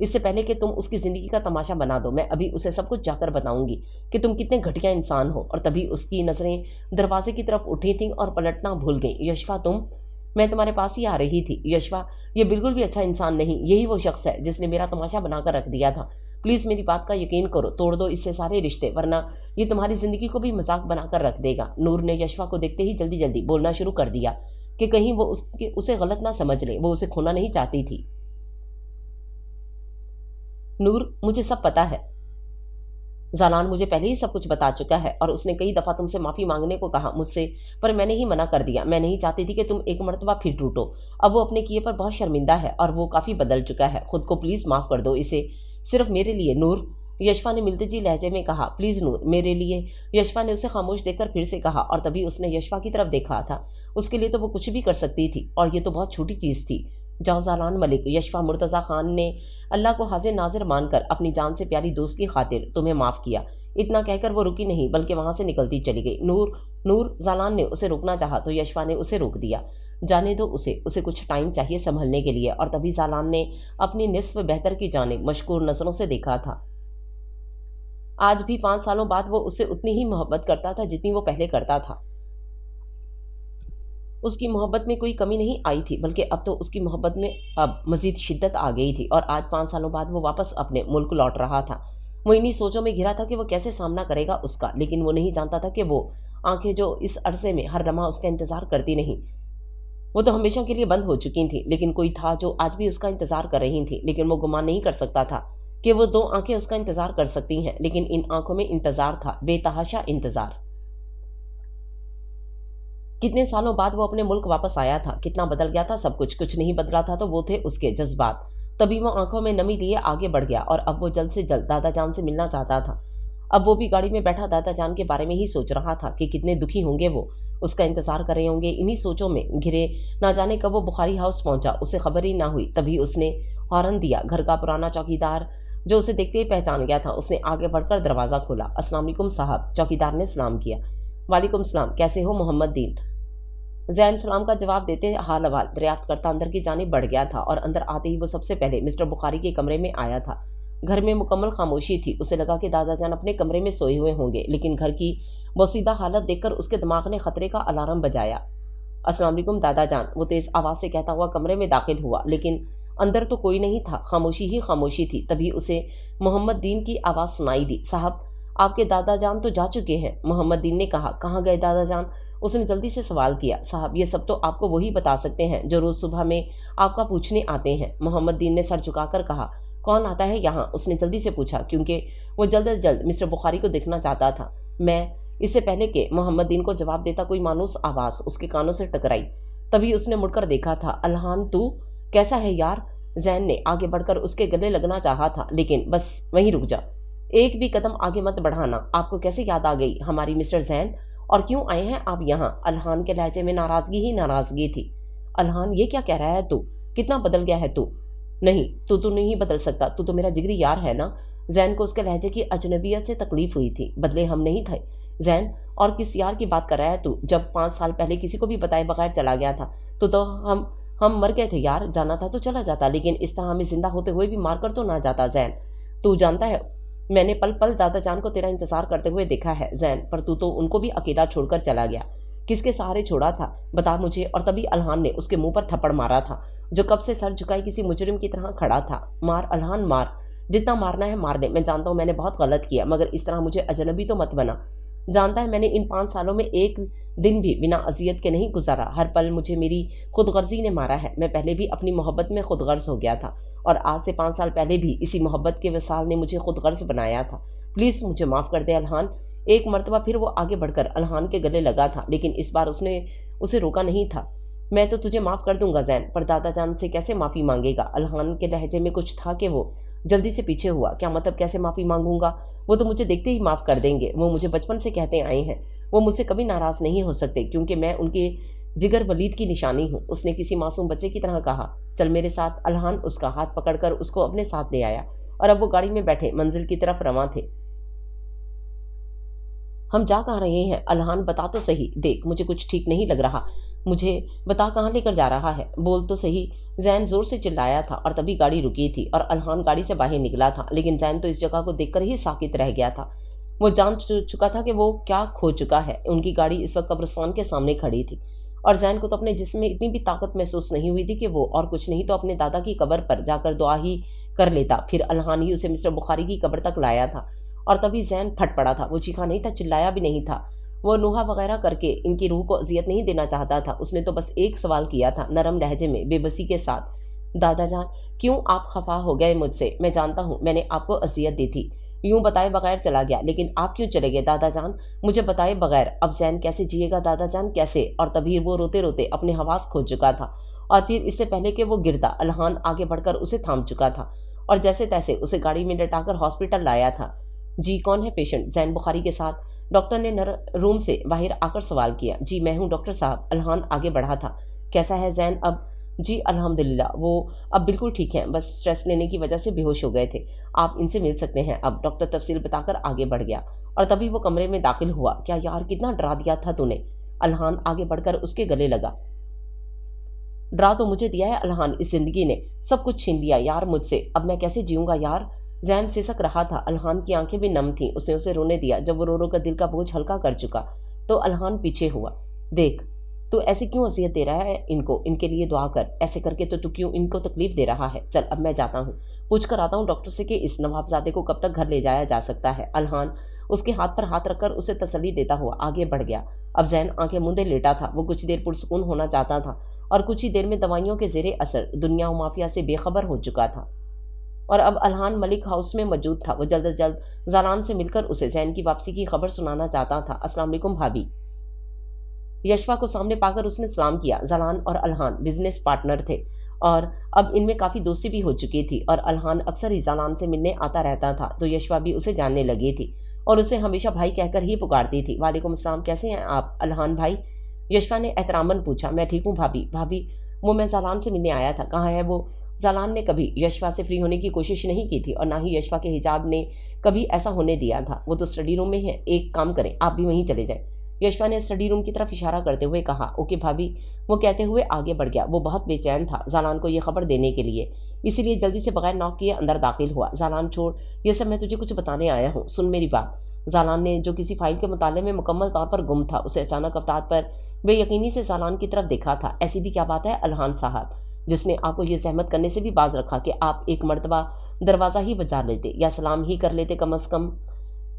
اس سے پہلے کہ تم اس کی زندگی کا تماشا بنا دو، میں ابھی اسے سب کچھ جا کر بتاؤں گی کہ تم کتنے گھٹیا انسان ہو۔ اور تبھی اس کی نظریں دروازے کی طرف اٹھی تھیں اور پلٹنا بھول گئیں۔ یشوا میں تمہارے پاس ہی آ رہی تھی۔ یشوا، یہ بالکل بھی اچھا انسان نہیں، یہی وہ شخص ہے جس نے میرا تماشا بنا کر رکھ دیا تھا۔ پلیز میری بات کا یقین کرو، توڑ دو اس سے سارے رشتے، ورنہ یہ تمہاری زندگی کو بھی مذاق بنا کر رکھ دے گا۔ نور نے یشوا کو دیکھتے ہی جلدی جلدی بولنا شروع کر دیا کہ کہیں وہ اسے غلط نہ سمجھ لے، وہ اسے کھونا نہیں چاہتی تھی۔ نور، مجھے سب پتا ہے، زالان مجھے پہلے ہی سب کچھ بتا چکا ہے، اور اس نے کئی دفعہ تم سے معافی مانگنے کو کہا مجھ سے، پر میں نے ہی منع کر دیا۔ میں نہیں چاہتی تھی کہ تم ایک مرتبہ پھر ٹوٹو۔ اب وہ اپنے کیے پر بہت شرمندہ ہے اور وہ کافی بدل چکا ہے۔ خود کو پلیز معاف کر دو اسے، صرف میرے لیے۔ نور، یشوا نے ملتجی لہجے میں کہا، پلیز نور، میرے لیے۔ یشوا نے اسے خاموش دیکھ کر پھر سے کہا، اور تبھی اس نے یشوا کی طرف دیکھا تھا۔ اس کے لیے تو وہ کچھ بھی کر سکتی تھی، اور یہ تو بہت چھوٹی چیز تھی۔ جاؤ زالان ملک، یشوا مرتضیٰ خان نے اللہ کو حاضر ناظر مان کر اپنی جان سے پیاری دوست کی خاطر تمہیں معاف کیا۔ اتنا کہہ کر وہ رکی نہیں بلکہ وہاں سے نکلتی چلی گئی۔ نور، زالان نے اسے روکنا چاہا تو یشوا نے اسے روک دیا۔ جانے دو اسے کچھ ٹائم چاہیے سنبھلنے کے لیے۔ اور تبھی زالان نے اپنی نصف بہتر کی جانب مشکور نظروں سے دیکھا تھا۔ آج بھی 5 سالوں بعد وہ اسے اتنی ہی محبت کرتا تھا جتنی وہ پہلے کرتا تھا۔ اس کی محبت میں کوئی کمی نہیں آئی تھی، بلکہ اب تو اس کی محبت میں اب مزید شدت آ گئی تھی، اور آج 5 سالوں بعد وہ واپس اپنے ملک لوٹ رہا تھا۔ وہ انہی سوچوں میں گھرا تھا کہ وہ کیسے سامنا کرے گا اس کا، لیکن وہ نہیں جانتا تھا کہ وہ آنکھیں جو اس عرصے میں ہر لمحہ اس کا انتظار کرتی نہیں، وہ تو ہمیشہ کے لیے بند ہو چکی تھیں، لیکن کوئی تھا جو آج بھی اس کا انتظار کر رہی تھی۔ لیکن وہ گمان نہیں کر سکتا تھا کہ وہ 2 آنکھیں اس کا انتظار کر سکتی ہیں، لیکن ان آنکھوں میں انتظار تھا، بے تحاشا انتظار۔ کتنے سالوں بعد وہ اپنے ملک واپس آیا تھا، کتنا بدل گیا تھا سب کچھ نہیں بدلا تھا تو وہ تھے اس کے جذبات۔ تبھی وہ آنکھوں میں نمی لیے آگے بڑھ گیا، اور اب وہ جلد سے جلد دادا جان سے ملنا چاہتا تھا۔ اب وہ بھی گاڑی میں بیٹھا دادا جان کے بارے میں ہی سوچ رہا تھا کہ کتنے دکھی ہوں گے، وہ اس کا انتظار کر رہے ہوں گے۔ انہی سوچوں میں گھرے نہ جانے کب وہ بخاری ہاؤس پہنچا، اسے خبر ہی نہ ہوئی۔ تبھی اس نے ہارن دیا۔ گھر کا پرانا چوکیدار جو اسے دیکھتے ہی پہچان گیا تھا، اس نے آگے بڑھ کر دروازہ کھولا۔ السلام علیکم صاحب، چوکیدار نے سلام کیا۔ وعلیکم السلام، کیسے ہو محمد دین؟ زین سلام کا جواب دیتے حال احوال دریافت کرتا اندر کی جانب بڑھ گیا تھا، اور اندر آتے ہی وہ سب سے پہلے مسٹر بخاری کے کمرے میں آیا تھا۔ گھر میں مکمل خاموشی تھی۔ اسے لگا کہ دادا جان اپنے کمرے میں سوئے ہوئے ہوں گے، لیکن گھر کی بوسیدہ حالت دیکھ کر اس کے دماغ نے خطرے کا الارم بجایا۔ السلام علیکم دادا جان، وہ تیز آواز سے کہتا ہوا کمرے میں داخل ہوا، لیکن اندر تو کوئی نہیں تھا، خاموشی ہی خاموشی تھی۔ تبھی اسے محمد دین کی آواز سنائی دی۔ صاحب، آپ کے دادا جان تو جا چکے ہیں۔ محمد دین نے کہا، کہاں گئے دادا جان؟ اس نے جلدی سے سوال کیا۔ صاحب، یہ سب تو آپ کو وہی بتا سکتے ہیں جو روز صبح میں آپ کا پوچھنے آتے ہیں۔ محمد دین نے سر جھکا کر کہا، کون آتا ہے یہاں؟ اس نے جلدی سے پوچھا، کیونکہ وہ جلد از جلد مسٹر بخاری کو دیکھنا چاہتا تھا۔ میں۔ اس سے پہلے کہ محمد دین کو جواب دیتا کوئی مانوس آواز اس کے کانوں سے ٹکرائی۔ تبھی اس نے مڑ کر دیکھا تھا۔ الہان، تو کیسا ہے یار؟ زین نے آگے بڑھ کر اس کے گلے لگنا چاہا تھا، لیکن بس وہیں رک جا، ایک بھی قدم آگے مت بڑھانا۔ آپ کو کیسے یاد آ گئی ہماری مسٹر زین؟ اور کیوں آئے ہیں آپ یہاں؟ الہان کے لہجے میں ناراضگی ہی ناراضگی تھی۔ الہان، یہ کیا کہہ رہا ہے تو؟ کتنا بدل گیا ہے تو؟ نہیں، تو نہیں بدل سکتا، تو میرا جگری یار ہے نا۔ زین کو اس کے لہجے کی اجنبیت سے تکلیف ہوئی تھی۔ بدلے ہم نہیں تھے زین، اور کس یار کی بات کر رہا ہے تو؟ جب 5 سال پہلے کسی کو بھی بتائے بغیر چلا گیا تھا تو ہم مر گئے تھے یار۔ جانا تھا تو چلا جاتا، لیکن اس طرح ہمیں زندہ ہوتے ہوئے بھی مار کر تو نہ جاتا زین۔ تو جانتا ہے میں نے پل پل دادا جان کو تیرا انتظار کرتے ہوئے دیکھا ہے زین، پر تو ان کو بھی اکیلا چھوڑ کر چلا گیا۔ کس کے سہارے چھوڑا تھا بتا مجھے؟ اور تبھی الہان نے اس کے منہ پر تھپڑ مارا تھا، جو کب سے سر جھکائے کسی مجرم کی طرح کھڑا تھا۔ مار الہان، مار، جتنا مارنا ہے مار لے۔ میں جانتا ہوں میں نے بہت غلط کیا، مگر اس طرح مجھے اجنبی تو مت بنا۔ جانتا ہے میں نے ان 5 سالوں میں ایک دن بھی بنا اذیت کے نہیں گزارا۔ ہر پل مجھے میری خود غرضی نے مارا ہے۔ میں پہلے بھی اپنی محبت میں خود غرض ہو گیا تھا، اور آج سے 5 سال پہلے بھی اسی محبت کے وصال نے مجھے خود غرض بنایا تھا۔ پلیز مجھے معاف کر دے الہان۔ ایک مرتبہ پھر وہ آگے بڑھ کر الہان کے گلے لگا تھا، لیکن اس بار اس نے اسے روکا نہیں تھا۔ میں تو تجھے معاف کر دوں گا زین، پر دادا جان سے کیسے معافی مانگے گا؟ الہان کے لہجے میں کچھ تھا کہ وہ جلدی سے پیچھے ہوا۔ کیا مطلب کیسے معافی مانگوں گا؟ وہ تو مجھے دیکھتے ہی معاف کر دیں گے۔ وہ مجھے بچپن سے کہتے آئے ہیں، وہ مجھ سے کبھی ناراض نہیں ہو سکتے، کیونکہ میں ان کے جگر ولید کی نشانی ہوں۔ اس نے کسی معصوم بچے کی طرح کہا، چل میرے ساتھ۔ الہان اس کا ہاتھ پکڑ کر اس کو اپنے ساتھ لے آیا، اور اب وہ گاڑی میں بیٹھے منزل کی طرف رواں تھے۔ ہم جا کہاں رہے ہیں الہان؟ بتا تو صحیح، دیکھ مجھے کچھ ٹھیک نہیں لگ رہا۔ مجھے بتا کہاں لے کر جا رہا ہے، بول تو صحیح۔ زین زور سے چلایا تھا اور تبھی گاڑی رکی تھی اور الحان گاڑی سے باہر نکلا تھا، لیکن زین تو اس جگہ کو دیکھ کر ہی ساکت رہ گیا تھا۔ وہ جان چکا تھا کہ وہ کیا کھو چکا ہے۔ ان کی گاڑی اس وقت قبرستان کے سامنے کھڑی تھی اور زین کو تو اپنے جسم میں اتنی بھی طاقت محسوس نہیں ہوئی تھی کہ وہ اور کچھ نہیں تو اپنے دادا کی قبر پر جا کر دعا ہی کر لیتا۔ پھر الحان ہی اسے مسٹر بخاری کی قبر تک لایا تھا اور تبھی زین پھٹ پڑا تھا۔ وہ چیخا نہیں تھا، چلایا بھی نہیں تھا، وہ نوحہ وغیرہ کر کے ان کی روح کو اذیت نہیں دینا چاہتا تھا۔ اس نے تو بس ایک سوال کیا تھا نرم لہجے میں بے بسی کے ساتھ، دادا جان کیوں آپ خفا ہو گئے مجھ سے؟ میں جانتا ہوں میں نے آپ کو اذیت دی تھی، یوں بتائے بغیر چلا گیا، لیکن آپ کیوں چلے گئے دادا جان؟ مجھے بتائے بغیر اب زین کیسے جیے گا دادا جان، کیسے؟ اور تبھی وہ روتے روتے اپنے حواس کھو چکا تھا اور پھر اس سے پہلے کہ وہ گرتا الحان آگے بڑھ کر اسے تھام چکا تھا اور جیسے تیسے اسے گاڑی میں لٹا کر ہاسپٹل لایا تھا۔ جی کون ہے پیشنٹ؟ زین بخاری کے ساتھ؟ ڈاکٹر نے روم سے باہر آ کر سوال کیا۔ جی میں ہوں ڈاکٹر صاحب۔ الحان آگے بڑھا تھا۔ کیسا ہے زین اب؟ جی الحمدللہ، وہ اب بالکل ٹھیک ہیں، بس سٹریس لینے کی وجہ سے بے ہوش ہو گئے تھے، آپ ان سے مل سکتے ہیں اب۔ ڈاکٹر تفصیل بتا کر آگے بڑھ گیا اور تبھی وہ کمرے میں داخل ہوا۔ کیا یار کتنا ڈرا دیا تھا تو نے؟ الحان آگے بڑھ کر اس کے گلے لگا۔ ڈرا تو مجھے دیا ہے الحان، اس زندگی نے سب کچھ چھین لیا یار مجھ سے، اب میں کیسے جیوں گا یار؟ زین سسک رہا تھا۔ الحان کی آنکھیں بھی نم تھیں۔ اس نے اسے رونے دیا۔ جب وہ رو رو کر دل کا بوجھ ہلکا کر چکا تو الحان پیچھے ہوا۔ دیکھ تو ایسے کیوں اذیت دے رہا ہے ان کے لیے دعا کر، ایسے کر کے تو کیوں ان کو تکلیف دے رہا ہے؟ چل اب میں جاتا ہوں، پوچھ کر آتا ہوں ڈاکٹر سے کہ اس نواب زادے کو کب تک گھر لے جایا جا سکتا ہے۔ الحان اس کے ہاتھ پر ہاتھ رکھ کر اسے تسلی دیتا ہوا آگے بڑھ گیا۔ اب زین آنکھیں موندے لیٹا تھا۔ وہ کچھ دیر پرسکون ہونا چاہتا تھا اور کچھ ہی دیر میں دوائیوں کے زیر اثر دنیا و مافیا سے بے خبر ہو چکا تھا اور اب الحان ملک ہاؤس میں موجود تھا۔ وہ جلد از جلد زالان سے مل کر اسے زین کی واپسی کی خبر سنانا چاہتا تھا۔ السلام علیکم بھابھی۔ یشوا کو سامنے پا کر اس نے سلام کیا۔ زالان اور الحان بزنس پارٹنر تھے اور اب ان میں کافی دوستی بھی ہو چکی تھی اور الحان اکثر ہی زالان سے ملنے آتا رہتا تھا تو یشوا بھی اسے جاننے لگی تھی اور اسے ہمیشہ بھائی کہہ کر ہی پکارتی تھی۔ وعلیکم السلام، کیسے ہیں آپ الحان بھائی؟ یشوا نے احتراماً پوچھا۔ میں ٹھیک ہوں بھابھی۔ بھابھی وہ میں زالان سے ملنے آیا تھا، کہاں ہے وہ؟ زالان نے کبھی یشوا سے فری ہونے کی کوشش نہیں کی تھی اور نہ ہی یشوا کے حجاب نے کبھی ایسا ہونے دیا تھا۔ وہ تو اسٹڈی روم میں ہے، ایک کام کریں آپ بھی وہیں چلے جائیں۔ یشوا نے اسٹڈی روم کی طرف اشارہ کرتے ہوئے کہا۔ اوکے بھابھی، وہ کہتے ہوئے آگے بڑھ گیا۔ وہ بہت بے چین تھا زالان کو یہ خبر دینے کے لیے، اسی لیے جلدی سے بغیر ناک کیے اندر داخل ہوا۔ زالان چھوڑ یہ سب، میں تجھے کچھ بتانے آیا ہوں، سن میری بات۔ زالان نے جو کسی فائل کے مطالعے میں مکمل طور پر گم تھا اسے اچانک افتاد پر بے یقینی سے زالان کی طرف دیکھا تھا۔ ایسی بھی کیا بات ہے الحان صاحب جس نے آپ کو یہ زحمت کرنے سے بھی باز رکھا کہ آپ ایک مرتبہ دروازہ ہی بجا لیتے یا سلام ہی کر لیتے کم از کم؟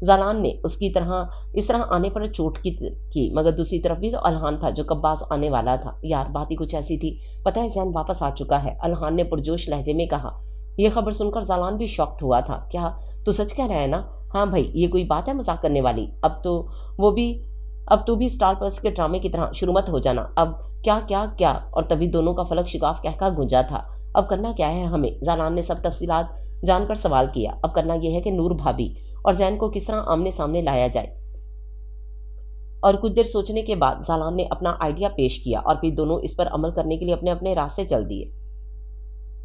زالان نے اس طرح آنے پر چوٹ کی مگر دوسری طرف بھی تو الحان تھا جو کب باز آنے والا تھا۔ یار بات ہی کچھ ایسی تھی، پتہ ہے زین واپس آ چکا ہے، الحان نے پرجوش لہجے میں کہا۔ یہ خبر سن کر زالان بھی شاکڈ ہوا تھا۔ کیا تو سچ کہہ رہا ہے نا؟ ہاں بھائی، یہ کوئی بات ہے مذاق کرنے والی؟ اب تو بھی اسٹار پلس کے ڈرامے کی طرح شروع مت ہو جانا۔ اب کیا اور تبھی دونوں کا فلک شگاف کہہ گونجا تھا۔ اب کرنا کیا ہے ہمیں؟ زالان نے سب تفصیلات جان کر سوال کیا۔ اب کرنا یہ ہے کہ نور بھابھی اور زین کو کس طرح آمنے سامنے لایا جائے۔ اور کچھ دیر سوچنے کے بعد زالان نے اپنا آئیڈیا پیش کیا اور پھر دونوں اس پر عمل کرنے کے لیے اپنے اپنے راستے چل دیے۔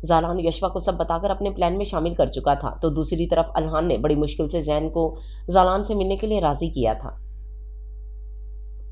زالان یشوا کو سب بتا کر اپنے پلان میں شامل کر چکا تھا تو دوسری طرف الحان نے بڑی مشکل سے زین کو زالان سے ملنے کے لیے راضی کیا تھا۔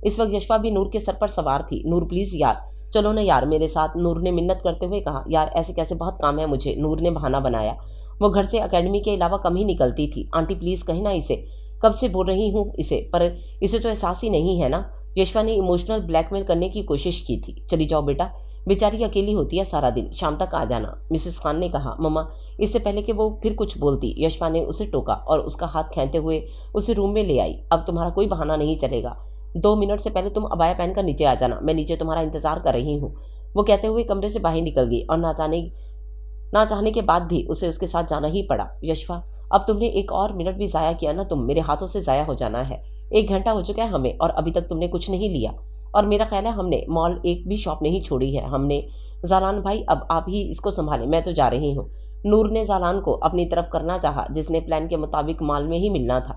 اس وقت یشوا بھی نور کے سر پر سوار تھی۔ نور پلیز یار چلو نا یار میرے ساتھ، نور نے منت کرتے ہوئے کہا۔ یار ایسے کیسے، بہت کام ہے مجھے، نور نے بہانہ بنایا۔ وہ گھر سے اکیڈمی کے علاوہ کم ہی نکلتی تھی۔ آنٹی پلیز کہیں نا اسے، کب سے بول رہی ہوں اسے، پر اسے تو احساس ہی نہیں ہے نا۔ یشوا نے ایموشنل بلیک میل کرنے کی کوشش کی تھی۔ چلی جاؤ بیٹا، بیچاری اکیلی ہوتی ہے سارا دن، شام تک آ جانا، مسز خان نے کہا۔ مما، اس سے پہلے کہ وہ پھر کچھ بولتی یشوا نے اسے ٹوکا اور اس کا ہاتھ کھینچتے ہوئے اسے روم میں لے آئی۔ اب تمہارا کوئی بہانہ نہیں چلے گا، 2 منٹ سے پہلے تم عبایا پہن کر نیچے آ جانا، میں نیچے تمہارا انتظار کر رہی ہوں۔ وہ کہتے ہوئے کمرے سے باہر نکل گئی اور نہ چاہنے کے بعد بھی اسے اس کے ساتھ جانا ہی پڑا۔ یشوا، اب تم نے ایک اور منٹ بھی ضائع کیا نا، تم میرے ہاتھوں سے ضائع ہو جانا ہے۔ 1 گھنٹہ ہو چکا ہے ہمیں اور ابھی تک تم نے کچھ نہیں لیا، اور میرا خیال ہے ہم نے مال ایک بھی شاپ نہیں چھوڑی ہے ہم نے۔ زالان بھائی اب آپ ہی اس کو سنبھالیں، میں تو جا رہی ہوں۔ نور نے زالان کو اپنی طرف کرنا چاہا جس نے پلان کے مطابق مال میں ہی ملنا تھا۔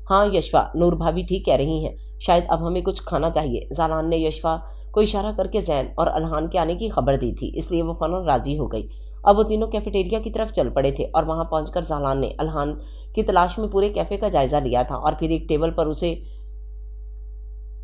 ہاں یشوا، نور بھابھی ٹھیک کہہ رہی ہیں، شاید اب ہمیں کچھ کھانا چاہیے۔ زالان نے یشوا کو اشارہ کر کے زین اور الحان کے آنے کی خبر دی تھی، اس لیے وہ فوراً راضی ہو گئی۔ اب وہ تینوں کیفیٹیریا کی طرف چل پڑے تھے اور وہاں پہنچ کر زالان نے الحان کی تلاش میں پورے کیفے کا جائزہ لیا تھا اور پھر ایک ٹیبل پر اسے